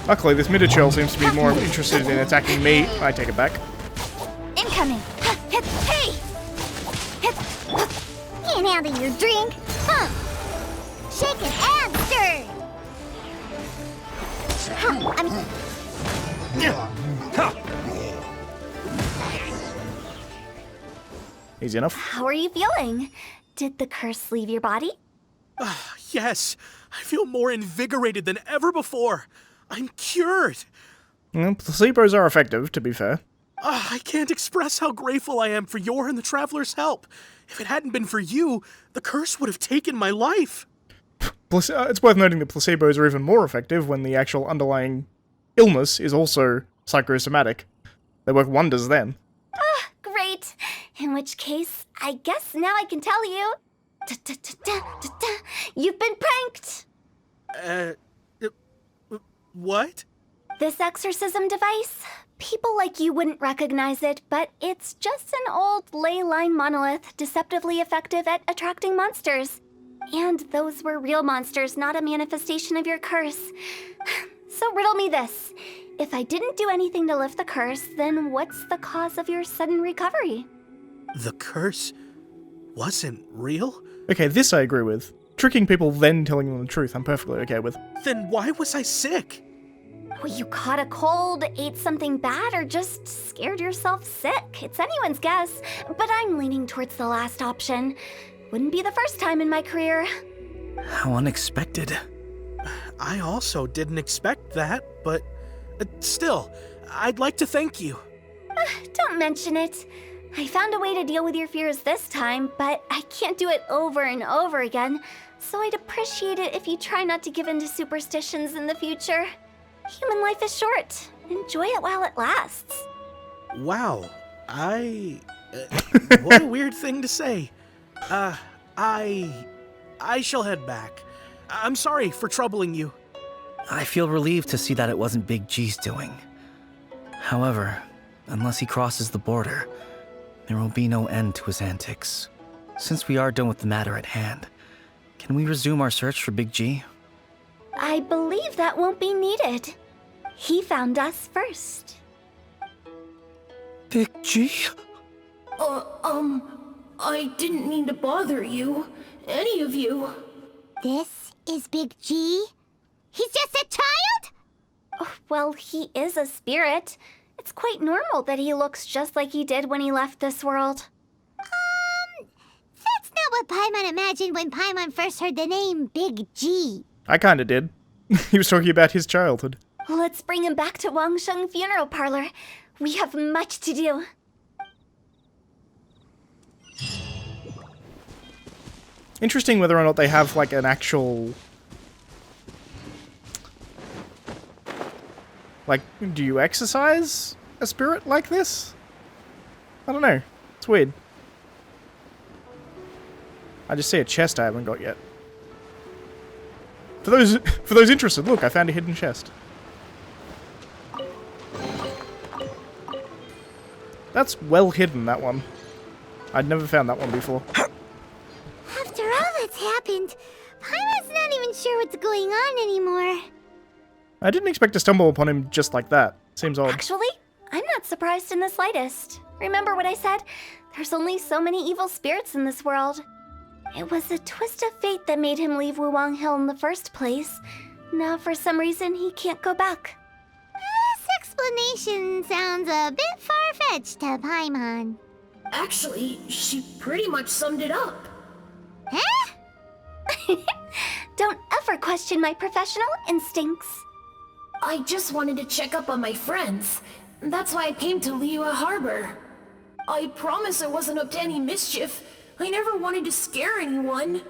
Luckily, this Midichel seems to be more interested in attacking me. I take it back. Incoming. Hey! Can't handle your drink. Huh? Shake it and stir. I mean, Easy enough. How are you feeling? Did the curse leave your body? Yes, I feel more invigorated than ever before. I'm cured. Well, placebos are effective, to be fair. I can't express how grateful I am for your and the Traveler's help. If it hadn't been for you, the curse would have taken my life. It's worth noting that placebos are even more effective when the actual underlying illness is also psychosomatic. They work wonders then. Great. In which case, I guess now I can tell you. You've been pranked! What? This exorcism device? People like you wouldn't recognize it, but it's just an old ley line monolith deceptively effective at attracting monsters. And those were real monsters, not a manifestation of your curse. So riddle me this. If I didn't do anything to lift the curse, then what's the cause of your sudden recovery? The curse wasn't real? Okay, this I agree with. Tricking people, then telling them the truth, I'm perfectly okay with. Then why was I sick? Well, you caught a cold, ate something bad, or just scared yourself sick. It's anyone's guess, but I'm leaning towards the last option. Wouldn't be the first time in my career. How unexpected. I also didn't expect that, but still, I'd like to thank you. Don't mention it. I found a way to deal with your fears this time, but I can't do it over and over again, so I'd appreciate it if you try not to give in to superstitions in the future. Human life is short. Enjoy it while it lasts. Wow, what a weird thing to say. I shall head back. I'm sorry for troubling you. I feel relieved to see that it wasn't Big G's doing. However, unless he crosses the border, there will be no end to his antics. Since we are done with the matter at hand, can we resume our search for Big G? I believe that won't be needed. He found us first. Big G? I didn't mean to bother you. Any of you. this is Big G? He's just a child? Oh, well, he is a spirit. It's quite normal that he looks just like he did when he left this world. That's not what Paimon imagined when Paimon first heard the name Big G. I kinda did. He was talking about his childhood. Let's bring him back to Wangsheng Funeral Parlor. We have much to do. Interesting whether or not they have, like, an actual... Like, do you exercise a spirit like this? I don't know. It's weird. I just see a chest I haven't got yet. For those interested, look, I found a hidden chest. That's well hidden, that one. I'd never found that one before. After all that's happened, Paimon's not even sure what's going on anymore. I didn't expect to stumble upon him just like that. Seems odd. Actually, I'm not surprised in the slightest. Remember what I said? There's only so many evil spirits in this world. It was a twist of fate that made him leave Wuwang Hill in the first place. Now, for some reason, he can't go back. This explanation sounds a bit far-fetched to Paimon. Actually, she pretty much summed it up. Huh? Don't ever question my professional instincts. I just wanted to check up on my friends. That's why I came to Liyue Harbor. I promise I wasn't up to any mischief. I never wanted to scare anyone.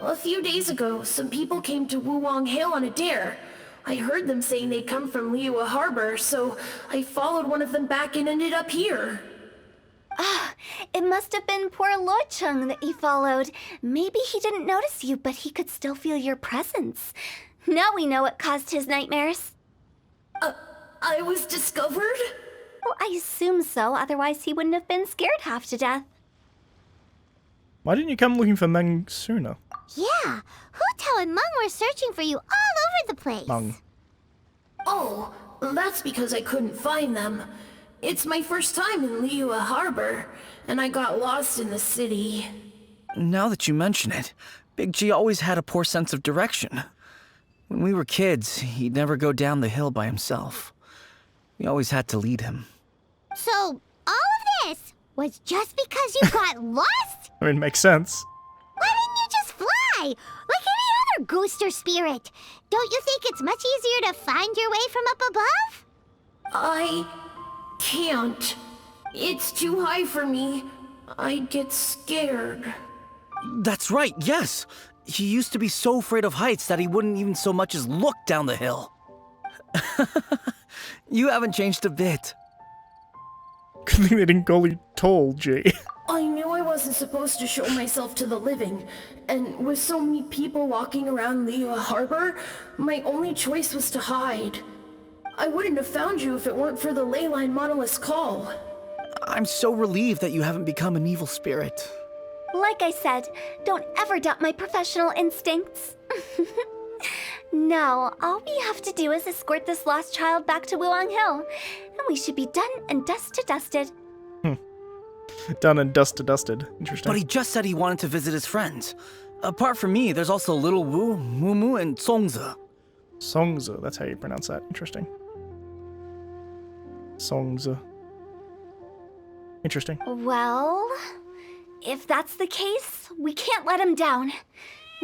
A few days ago, some people came to Wuwang Hill on a dare. I heard them saying they'd come from Liyue Harbor, so I followed one of them back and ended up here. It must have been poor Lo Chung that you followed. Maybe he didn't notice you, but he could still feel your presence. Now we know what caused his nightmares. I was discovered? Well, I assume so, otherwise he wouldn't have been scared half to death. Why didn't you come looking for Meng sooner? Yeah, Hu Tao and Meng were searching for you all over the place. Meng. Oh, that's because I couldn't find them. It's my first time in Liyue Harbor, and I got lost in the city. Now that you mention it, Big G always had a poor sense of direction. When we were kids, he'd never go down the hill by himself. We always had to lead him. So, all of this was just because you got lost? I mean, makes sense. Why didn't you just fly? Like any other ghost or spirit? Don't you think it's much easier to find your way from up above? I can't. It's too high for me. I'd get scared. That's right, yes! He used to be so afraid of heights that he wouldn't even so much as look down the hill. You haven't changed a bit. Good thing they didn't call you tall, G. I knew I wasn't supposed to show myself to the living, and with so many people walking around Liyue Harbor, my only choice was to hide. I wouldn't have found you if it weren't for the Leyline Monolith's call. I'm so relieved that you haven't become an evil spirit. Like I said, don't ever doubt my professional instincts. Now, all we have to do is escort this lost child back to Wuang Hill, and we should be done and dusted. Done and dusted. Interesting. But he just said he wanted to visit his friends. Apart from me, there's also Little Wu, Mumu, and Songzi. Songzi, that's how you pronounce that. Interesting. Songzi. Interesting. Well, if that's the case, we can't let him down.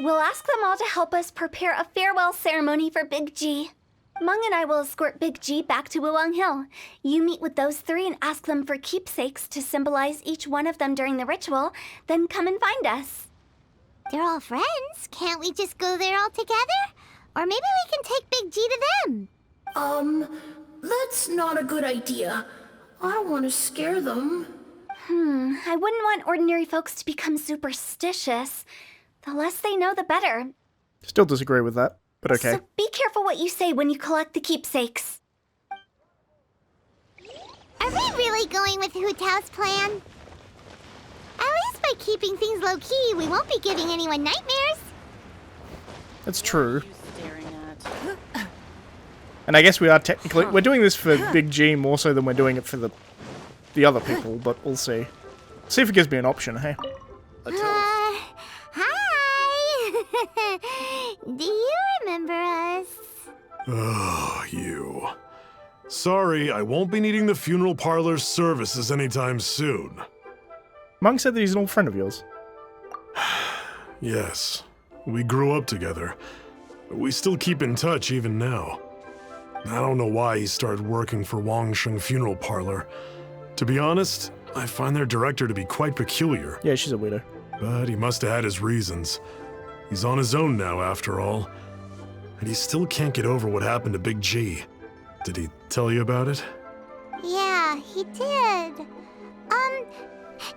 We'll ask them all to help us prepare a farewell ceremony for Big G. Meng and I will escort Big G back to Wuang Hill. You meet with those three and ask them for keepsakes to symbolize each one of them during the ritual, then come and find us. They're all friends. Can't we just go there all together? Or maybe we can take Big G to them. That's not a good idea. I don't want to scare them. I wouldn't want ordinary folks to become superstitious. The less they know, the better. Still disagree with that, but okay. So be careful what you say when you collect the keepsakes. Are we really going with Hu Tao's plan? At least by keeping things low-key, we won't be giving anyone nightmares. That's true. And I guess we are technically... We're doing this for Big G more so than we're doing it for the other people, but we'll see. See if it gives me an option, hey? Hi! Do you remember us? Oh, you. Sorry, I won't be needing the funeral parlor's services anytime soon. Meng said that he's an old friend of yours. Yes, we grew up together. We still keep in touch even now. I don't know why he started working for Wangsheng Funeral Parlor. To be honest, I find their director to be quite peculiar. Yeah, she's a weirdo. But he must have had his reasons. He's on his own now, after all. And he still can't get over what happened to Big G. Did he tell you about it? Yeah, he did.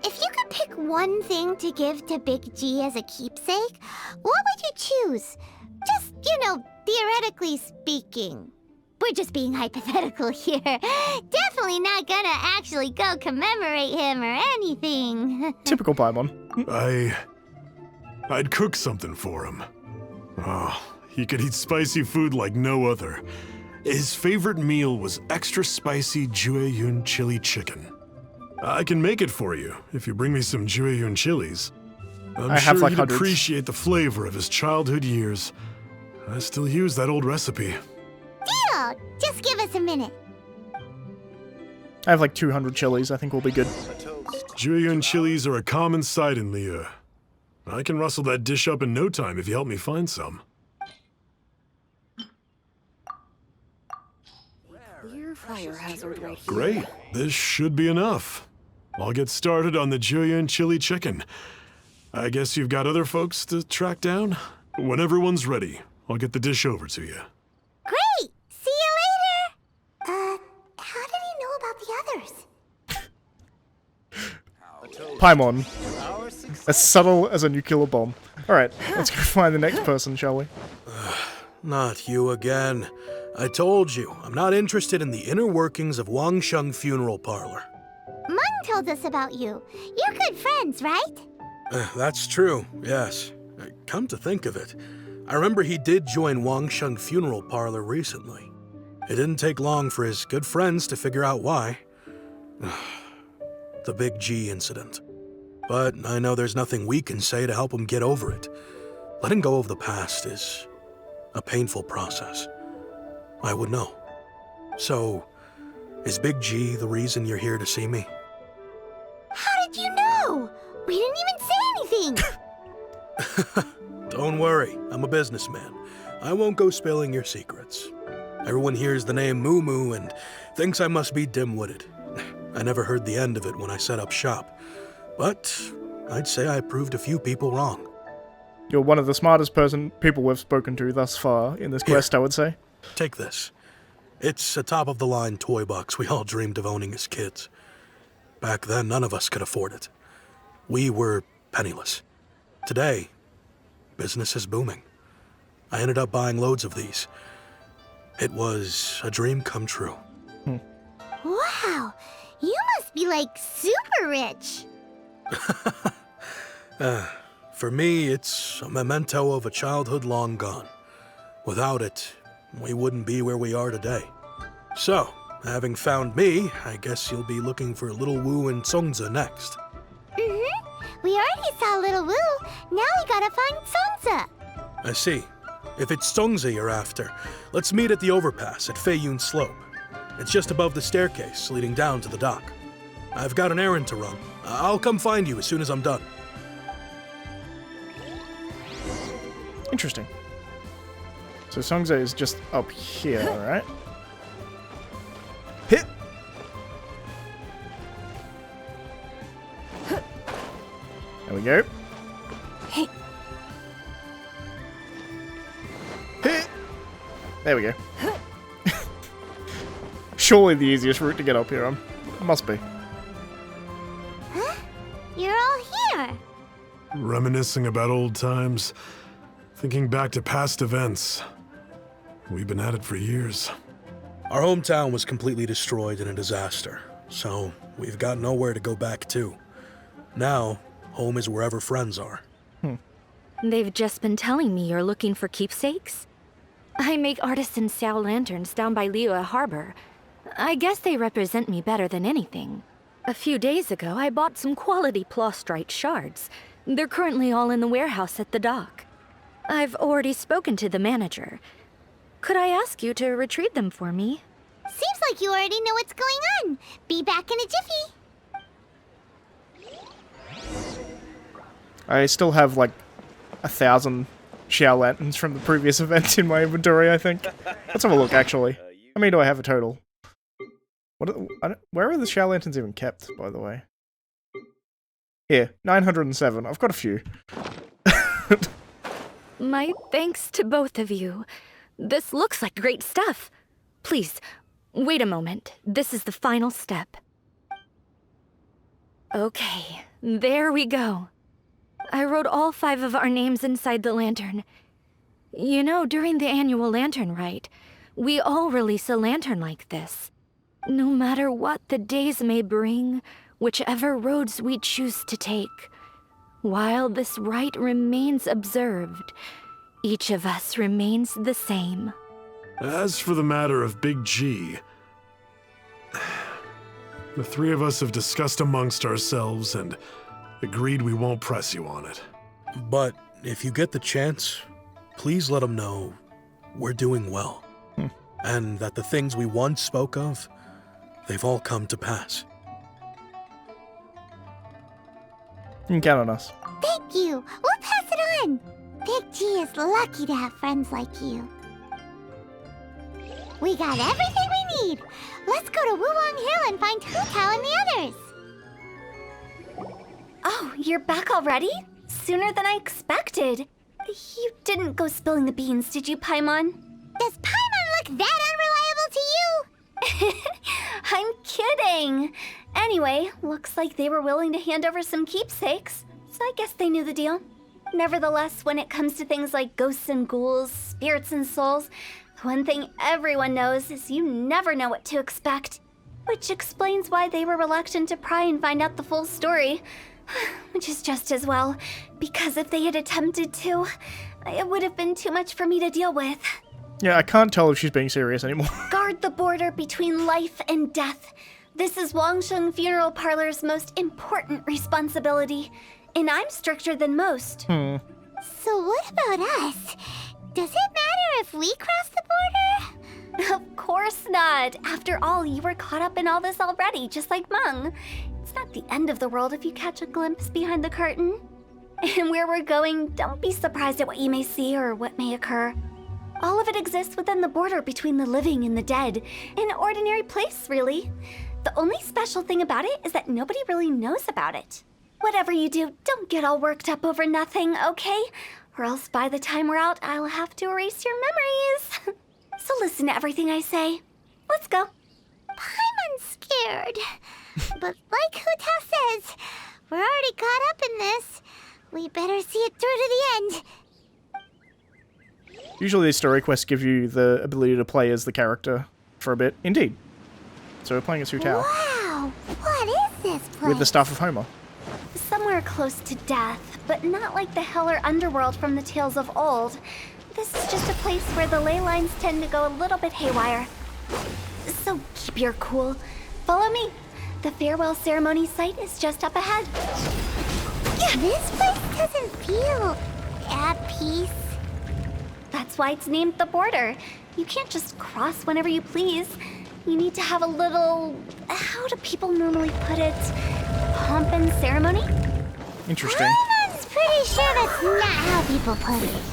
If you could pick one thing to give to Big G as a keepsake, what would you choose? Just, theoretically speaking. We're just being hypothetical here. Definitely not gonna actually go commemorate him or anything. Typical Paimon. I'd cook something for him. Oh, he could eat spicy food like no other. His favorite meal was extra spicy Jueyun chili chicken. I can make it for you if you bring me some Jueyun chilies. I'm sure like he'd hundreds. appreciate the flavor of his childhood years. I still use that old recipe. Deal! Just give us a minute. I have like 200 chilies. I think we'll be good. Jueyun chilies are a common sight in Liyue. I can rustle that dish up in no time if you help me find some. Clear fire hazard right here. Great. This should be enough. I'll get started on the Jueyun chili chicken. I guess you've got other folks to track down? When everyone's ready, I'll get the dish over to you. Great! See you later! How did he know about the others? Paimon. As subtle as a nuclear bomb. Alright, let's go find the next person, shall we? Not you again. I told you, I'm not interested in the inner workings of Wangsheng Funeral Parlor. Mung told us about you. You're good friends, right? That's true, yes. Come to think of it, I remember he did join Wangsheng Funeral Parlor recently. It didn't take long for his good friends to figure out why. The Big G incident. But I know there's nothing we can say to help him get over it. Letting go of the past is a painful process. I would know. So, is Big G the reason you're here to see me? How did you know? We didn't even say anything. Don't worry, I'm a businessman. I won't go spilling your secrets. Everyone hears the name Moo Moo and thinks I must be dim-witted. I never heard the end of it when I set up shop. But I'd say I proved a few people wrong. You're one of the smartest people we've spoken to thus far in this quest, I would say. Take this. It's a top-of-the-line toy box we all dreamed of owning as kids. Back then, none of us could afford it. We were penniless. Today, business is booming. I ended up buying loads of these. It was a dream come true. Wow, you must be like super rich. For me, it's a memento of a childhood long gone. Without it, we wouldn't be where we are today. So, having found me, I guess you'll be looking for Little Wu and Songza next. We already saw Little Wu. Now we gotta find Songza. I see. If it's Songza you're after, let's meet at the overpass at Feiyun Slope. It's just above the staircase leading down to the dock. I've got an errand to run. I'll come find you as soon as I'm done. Interesting. So Songza is just up here, right? Hit! There we go. Hey. Hit! There we go. Surely the easiest route to get up here, it must be. Huh? You're all here. Reminiscing about old times, thinking back to past events. We've been at it for years. Our hometown was completely destroyed in a disaster, so we've got nowhere to go back to. Now, home is wherever friends are. They've just been telling me you're looking for keepsakes? I make artisan Sao lanterns down by Liyue Harbor. I guess they represent me better than anything. A few days ago, I bought some quality plastrite shards. They're currently all in the warehouse at the dock. I've already spoken to the manager. Could I ask you to retrieve them for me? Seems like you already know what's going on. Be back in a jiffy. I still have like 1,000 Xiao lanterns from the previous event in my inventory, I think. Let's have a look, actually. How many do I have a total? Where are the Xiao lanterns even kept, by the way? Here, 907. I've got a few. My thanks to both of you. This looks like great stuff. Please, wait a moment. This is the final step. Okay, there we go. I wrote all 5 of our names inside the lantern. You know, during the annual lantern rite, we all release a lantern like this. No matter what the days may bring, whichever roads we choose to take, while this rite remains observed, each of us remains the same. As for the matter of Big G, the 3 of us have discussed amongst ourselves and agreed we won't press you on it. But if you get the chance, please let him know we're doing well. And that the things we once spoke of, they've all come to pass. You can count on us. Thank you. We'll pass it on. Big G is lucky to have friends like you. We got everything we need. Let's go to Wulong Hill and find Hu Tao and the others. Oh, you're back already? Sooner than I expected. You didn't go spilling the beans, did you, Paimon? Does Paimon look that unreliable to you? I'm kidding. Anyway, looks like they were willing to hand over some keepsakes, so I guess they knew the deal. Nevertheless, when it comes to things like ghosts and ghouls, spirits and souls, the one thing everyone knows is you never know what to expect. Which explains why they were reluctant to pry and find out the full story. Which is just as well, because if they had attempted to, it would have been too much for me to deal with. Yeah, I can't tell if she's being serious anymore. Guard the border between life and death. This is Wangsheng Funeral Parlor's most important responsibility, and I'm stricter than most. So what about us? Does it matter if we cross the border? Of course not. After all, you were caught up in all this already, just like Meng. It's not the end of the world if you catch a glimpse behind the curtain. And where we're going, don't be surprised at what you may see or what may occur. All of it exists within the border between the living and the dead. An ordinary place, really. The only special thing about it is that nobody really knows about it. Whatever you do, don't get all worked up over nothing, okay? Or else by the time we're out, I'll have to erase your memories. So listen to everything I say. Let's go. I'm unscared. But like Hu Tao says, we're already caught up in this. We better see it through to the end. Usually these story quests give you the ability to play as the character for a bit. Indeed. So we're playing as Hu Tao. Wow, what is this place? With the staff of Homer. Somewhere close to death, but not like the hell or underworld from the tales of old. This is just a place where the ley lines tend to go a little bit haywire. So keep your cool. Follow me. The farewell ceremony site is just up ahead. This place doesn't feel at peace. That's why it's named the border. You can't just cross whenever you please. You need to have a little... how do people normally put it? Pomp and ceremony? Interesting. I'm pretty sure that's not how people put it.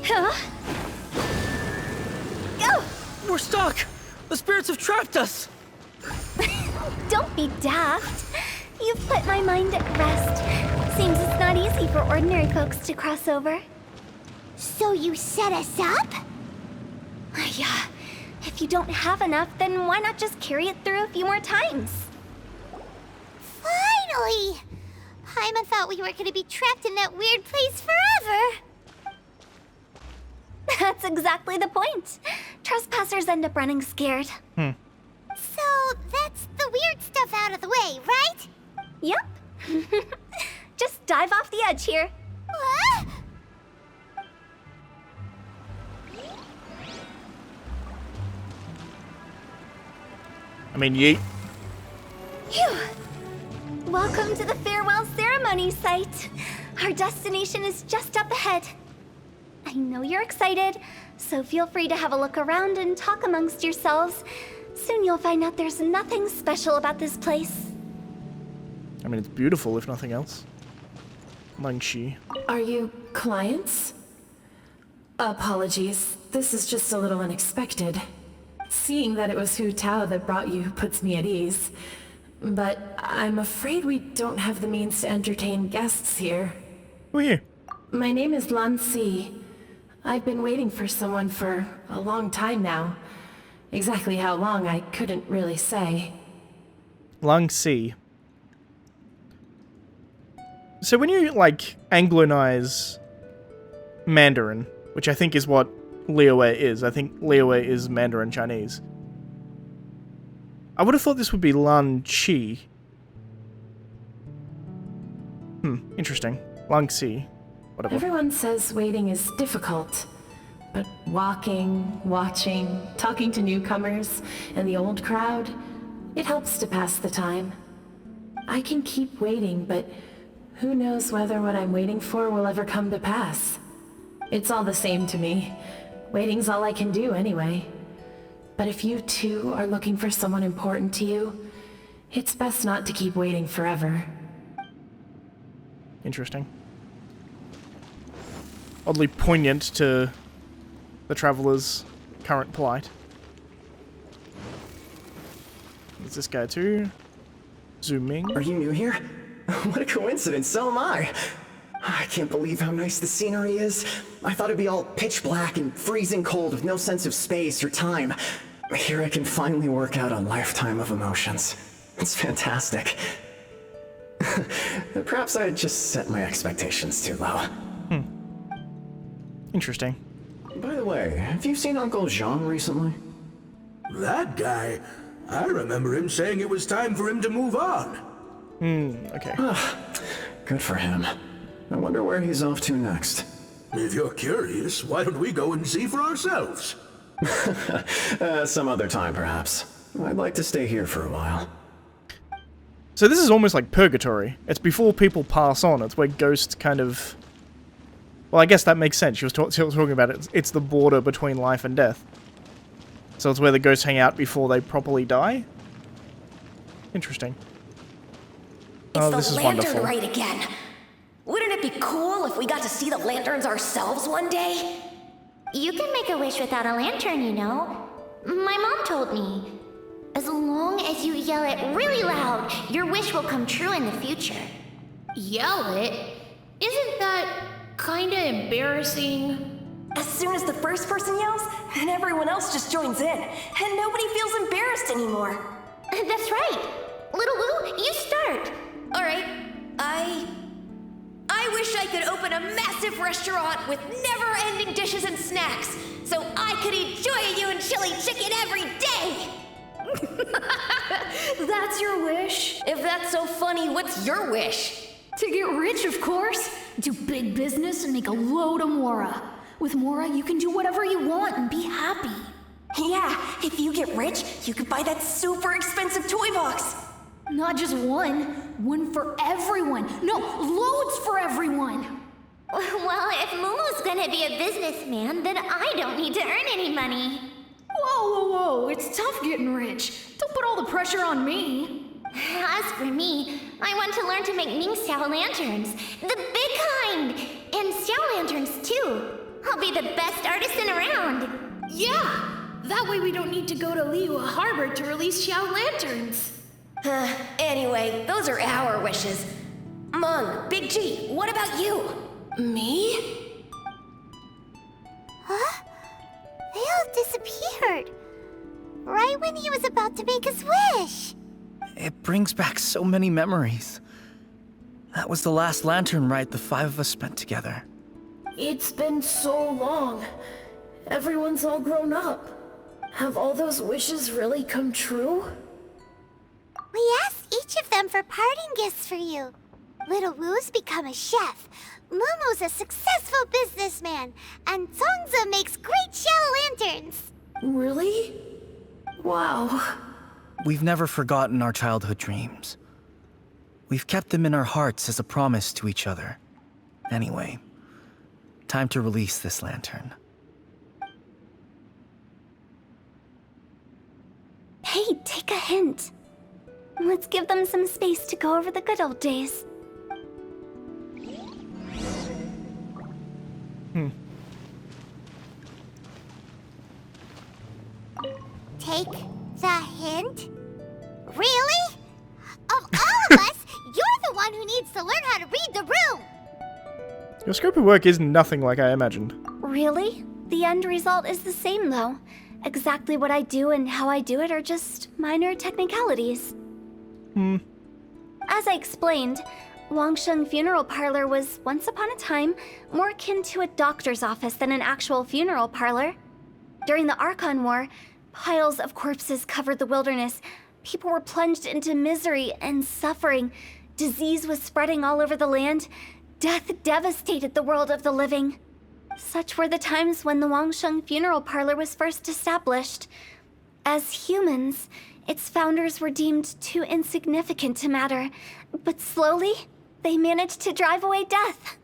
Huh? Go! We're stuck! The spirits have trapped us! Don't be daft. You've put my mind at rest. Seems it's not easy for ordinary folks to cross over. So you set us up? Yeah. If you don't have enough, then why not just carry it through a few more times? Finally! Paimon thought we were gonna be trapped in that weird place forever. That's exactly the point. Trespassers end up running scared. So that's the weird stuff out of the way, right? Yep. Just dive off the edge here. What? I mean, yeet. Phew. Welcome to the farewell ceremony site. Our destination is just up ahead. I know you're excited, so feel free to have a look around and talk amongst yourselves. Soon you'll find out there's nothing special about this place. I mean, it's beautiful, if nothing else. Mangxi. Are you clients? Apologies, this is just a little unexpected. Seeing that it was Hu Tao that brought you puts me at ease. But I'm afraid we don't have the means to entertain guests here. Who are you? My name is Lan Si. I've been waiting for someone for a long time now. Exactly how long, I couldn't really say. Lang Si. So when you, like, Anglonize Mandarin, which I think is what Liyue is. I think Liyue is Mandarin Chinese. I would have thought this would be Lan Chi. Interesting. Lang Si. Whatever. Everyone says waiting is difficult. But walking, watching, talking to newcomers, and the old crowd, it helps to pass the time. I can keep waiting, but who knows whether what I'm waiting for will ever come to pass. It's all the same to me. Waiting's all I can do anyway. But if you too are looking for someone important to you, it's best not to keep waiting forever. Interesting. Oddly poignant to the traveler's current plight. There's this guy too. Zooming. Are you new here? What a coincidence, so am I. I can't believe how nice the scenery is. I thought it'd be all pitch black and freezing cold with no sense of space or time. Here I can finally work out a lifetime of emotions. It's fantastic. Perhaps I just set my expectations too low. Interesting. By the way, have you seen Uncle Jean recently? That guy? I remember him saying it was time for him to move on. Okay. Good for him. I wonder where he's off to next. If you're curious, why don't we go and see for ourselves? Some other time, perhaps. I'd like to stay here for a while. So this is almost like purgatory. It's before people pass on. It's where ghosts kind of... Well, I guess that makes sense. She was talking about it. It's the border between life and death. So it's where the ghosts hang out before they properly die? Interesting. Oh, this is wonderful. It's the lantern rite again. Wouldn't it be cool if we got to see the lanterns ourselves one day? You can make a wish without a lantern, you know. My mom told me. As long as you yell it really loud, your wish will come true in the future. Yell it? Isn't that kinda embarrassing? As soon as the first person yells, then everyone else just joins in, and nobody feels embarrassed anymore. That's right. Little Wu, you start. All right, I wish I could open a massive restaurant with never-ending dishes and snacks, so I could eat Joyayun chili chicken every day! That's your wish? If that's so funny, what's your wish? To get rich, of course. Do big business and make a load of Mora. With Mora, you can do whatever you want and be happy. Yeah, if you get rich, you could buy that super expensive toy box. Not just one. One for everyone. No, loads for everyone. Well, if Momo's gonna be a businessman, then I don't need to earn any money. Whoa. It's tough getting rich. Don't put all the pressure on me. As for me, I want to learn to make Ming Xiao lanterns. The big kind! And Xiao lanterns, too. I'll be the best artisan around. Yeah! That way we don't need to go to Liyue Harbor to release Xiao lanterns. Anyway, those are our wishes. Mung, Big G, what about you? Me? Huh? They all disappeared. Right when he was about to make his wish. It brings back so many memories. That was the last lantern rite the five of us spent together. It's been so long. Everyone's all grown up. Have all those wishes really come true? We asked each of them for parting gifts for you. Little Wu's become a chef. Momo's a successful businessman. And Zongzi makes great Xiao lanterns. Really? Wow. We've never forgotten our childhood dreams. We've kept them in our hearts as a promise to each other. Anyway, time to release this lantern. Hey, take a hint. Let's give them some space to go over the good old days. Take the hint? Really? Of all of us, you're the one who needs to learn how to read the room! Your scope of work is nothing like I imagined. Really? The end result is the same, though. Exactly what I do and how I do it are just minor technicalities. As I explained, Wangsheng Funeral Parlor was, once upon a time, more akin to a doctor's office than an actual funeral parlor. During the Archon War, piles of corpses covered the wilderness. People were plunged into misery and suffering. Disease was spreading all over the land. Death devastated the world of the living. Such were the times when the Wangsheng Funeral Parlor was first established. As humans, its founders were deemed too insignificant to matter, but slowly, they managed to drive away death.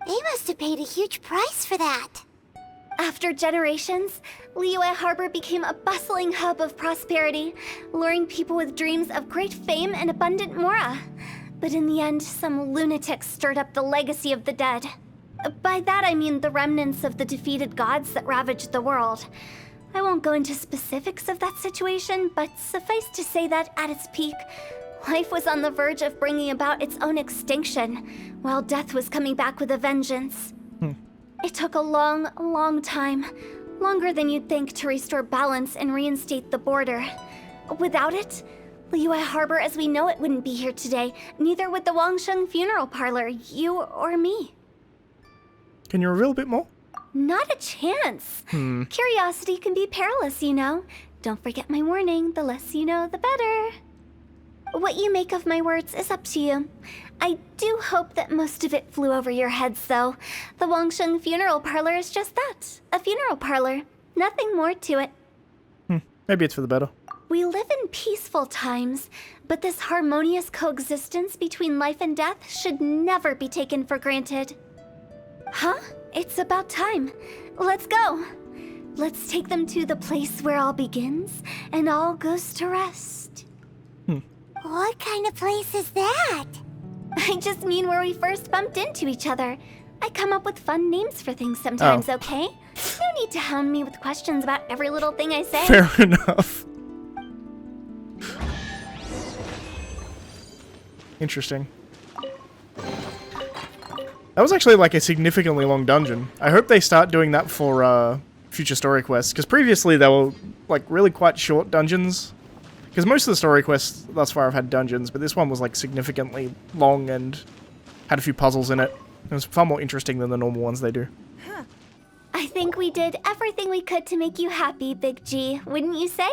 They must have paid a huge price for that. After generations, Liyue Harbor became a bustling hub of prosperity, luring people with dreams of great fame and abundant mora. But in the end, some lunatics stirred up the legacy of the dead. By that I mean the remnants of the defeated gods that ravaged the world. I won't go into specifics of that situation, but suffice to say that at its peak, Life was on the verge of bringing about its own extinction, while death was coming back with a vengeance. It took a long, long time, longer than you'd think, to restore balance and reinstate the border. Without it, Liyue Harbor as we know it wouldn't be here today, neither would the Wangsheng Funeral Parlor, you or me. Can you reveal a bit more? Not a chance. Curiosity can be perilous, you know. Don't forget my warning, the less you know, the better. What you make of my words is up to you. I do hope that most of it flew over your heads, though. The Wangsheng Funeral Parlor is just that, a funeral parlor. Nothing more to it. Maybe it's for the better. We live in peaceful times, but this harmonious coexistence between life and death should never be taken for granted. Huh? It's about time. Let's go. Let's take them to the place where all begins and all goes to rest. What kind of place is that? I just mean where we first bumped into each other. I come up with fun names for things sometimes, okay? No need to hound me with questions about every little thing I say. Fair enough. Interesting. That was actually like a significantly long dungeon. I hope they start doing that for future story quests, because previously they were like really quite short dungeons. Because most of the story quests thus far have had dungeons, but this one was like significantly long and had a few puzzles in it. It was far more interesting than the normal ones they do. I think we did everything we could to make you happy, Big G, wouldn't you say?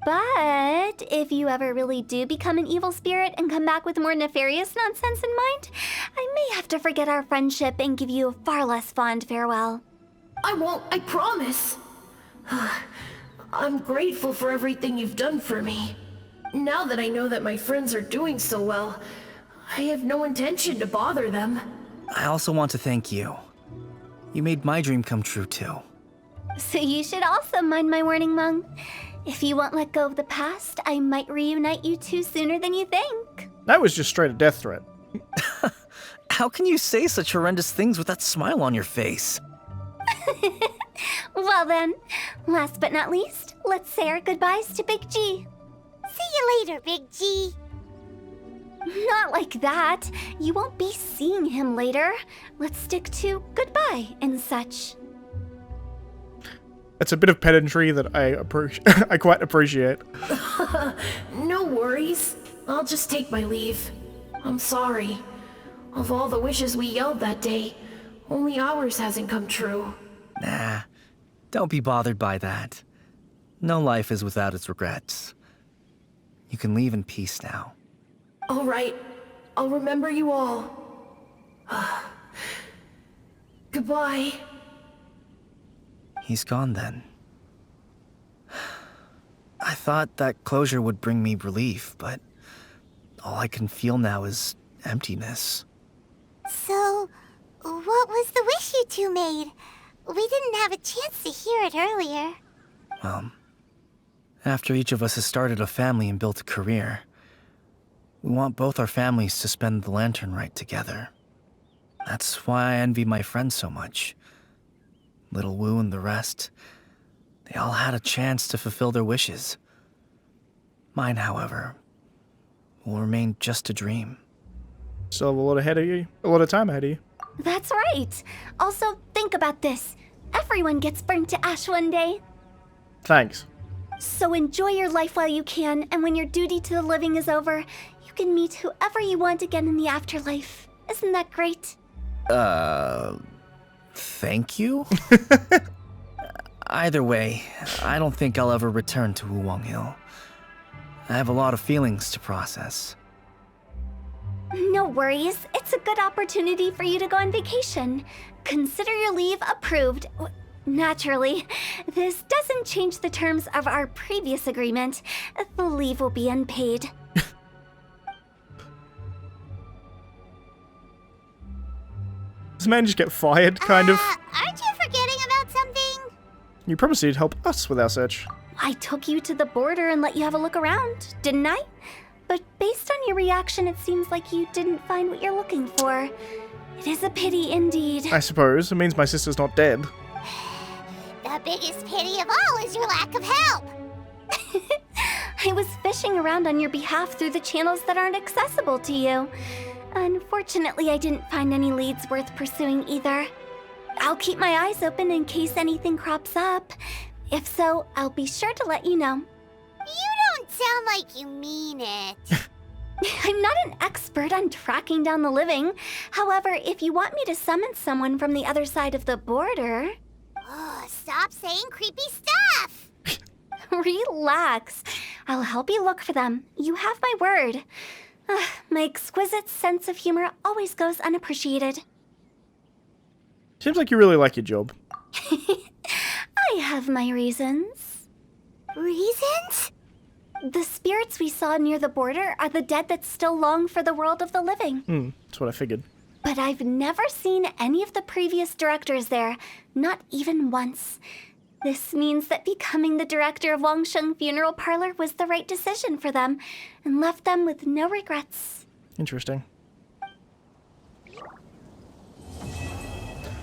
But if you ever really do become an evil spirit and come back with more nefarious nonsense in mind, I may have to forget our friendship and give you a far less fond farewell. I won't, I promise. I'm grateful for everything you've done for me. Now that I know that my friends are doing so well, I have no intention to bother them. I also want to thank you. You made my dream come true, too. So you should also mind my warning, Mung. If you won't let go of the past, I might reunite you two sooner than you think. That was just straight a death threat. How can you say such horrendous things with that smile on your face? Well then, last but not least, let's say our goodbyes to Big G. See you later, Big G. Not like that. You won't be seeing him later. Let's stick to goodbye and such. It's a bit of pedantry that I quite appreciate. No worries. I'll just take my leave. I'm sorry. Of all the wishes we yelled that day, only ours hasn't come true. Nah, don't be bothered by that. No life is without its regrets. You can leave in peace now. All right. I'll remember you all. Goodbye. He's gone then. I thought that closure would bring me relief, but all I can feel now is emptiness. So, what was the wish you two made? We didn't have a chance to hear it earlier. Well, after each of us has started a family and built a career, we want both our families to spend the Lantern Rite together. That's why I envy my friends so much. Little Wu and the rest, they all had a chance to fulfill their wishes. Mine, however, will remain just a dream. Still have a lot ahead of you. A lot of time ahead of you. That's right. Also, think about this. Everyone gets burnt to ash one day. Thanks. So enjoy your life while you can, and when your duty to the living is over, you can meet whoever you want again in the afterlife. Isn't that great? Thank you? Either way, I don't think I'll ever return to Wuwang Hill. I have a lot of feelings to process. No worries. It's a good opportunity for you to go on vacation. Consider your leave approved. Naturally, this doesn't change the terms of our previous agreement. The leave will be unpaid. Does man just get fired, kind of? Aren't you forgetting about something? You promised you'd help us with our search. I took you to the border and let you have a look around, didn't I? But based on your reaction, it seems like you didn't find what you're looking for. It is a pity indeed. I suppose. It means my sister's not dead. The biggest pity of all is your lack of help. I was fishing around on your behalf through the channels that aren't accessible to you. Unfortunately, I didn't find any leads worth pursuing either. I'll keep my eyes open in case anything crops up. If so, I'll be sure to let you know. You don't sound like you mean it. I'm not an expert on tracking down the living. However, if you want me to summon someone from the other side of the border... Oh, stop saying creepy stuff! Relax. I'll help you look for them. You have my word. My exquisite sense of humor always goes unappreciated. Seems like you really like your job. I have my reasons. Reasons? The spirits we saw near the border are the dead that still long for the world of the living. That's what I figured. But I've never seen any of the previous directors there, not even once. This means that becoming the director of Wangsheng Funeral Parlor was the right decision for them, and left them with no regrets. Interesting.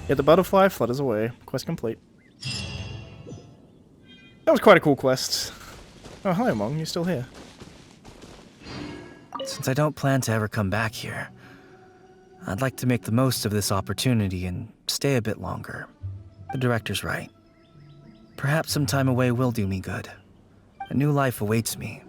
Yeah, the butterfly flutters away. Quest complete. That was quite a cool quest. Oh, hi, Mong. You're still here. Since I don't plan to ever come back here, I'd like to make the most of this opportunity and stay a bit longer. The director's right. Perhaps some time away will do me good. A new life awaits me.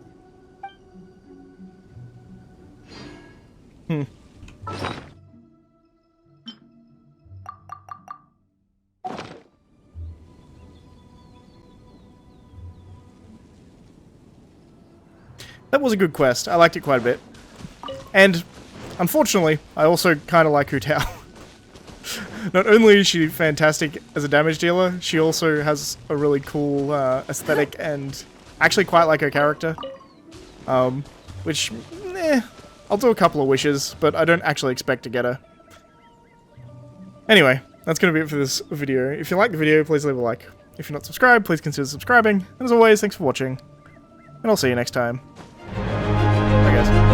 That was a good quest. I liked it quite a bit. And, unfortunately, I also kind of like Hu Tao. Not only is she fantastic as a damage dealer, she also has a really cool aesthetic and actually quite like her character. Which, I'll do a couple of wishes, but I don't actually expect to get her. Anyway, that's going to be it for this video. If you like the video, please leave a like. If you're not subscribed, please consider subscribing. And as always, thanks for watching. And I'll see you next time. Bye guys.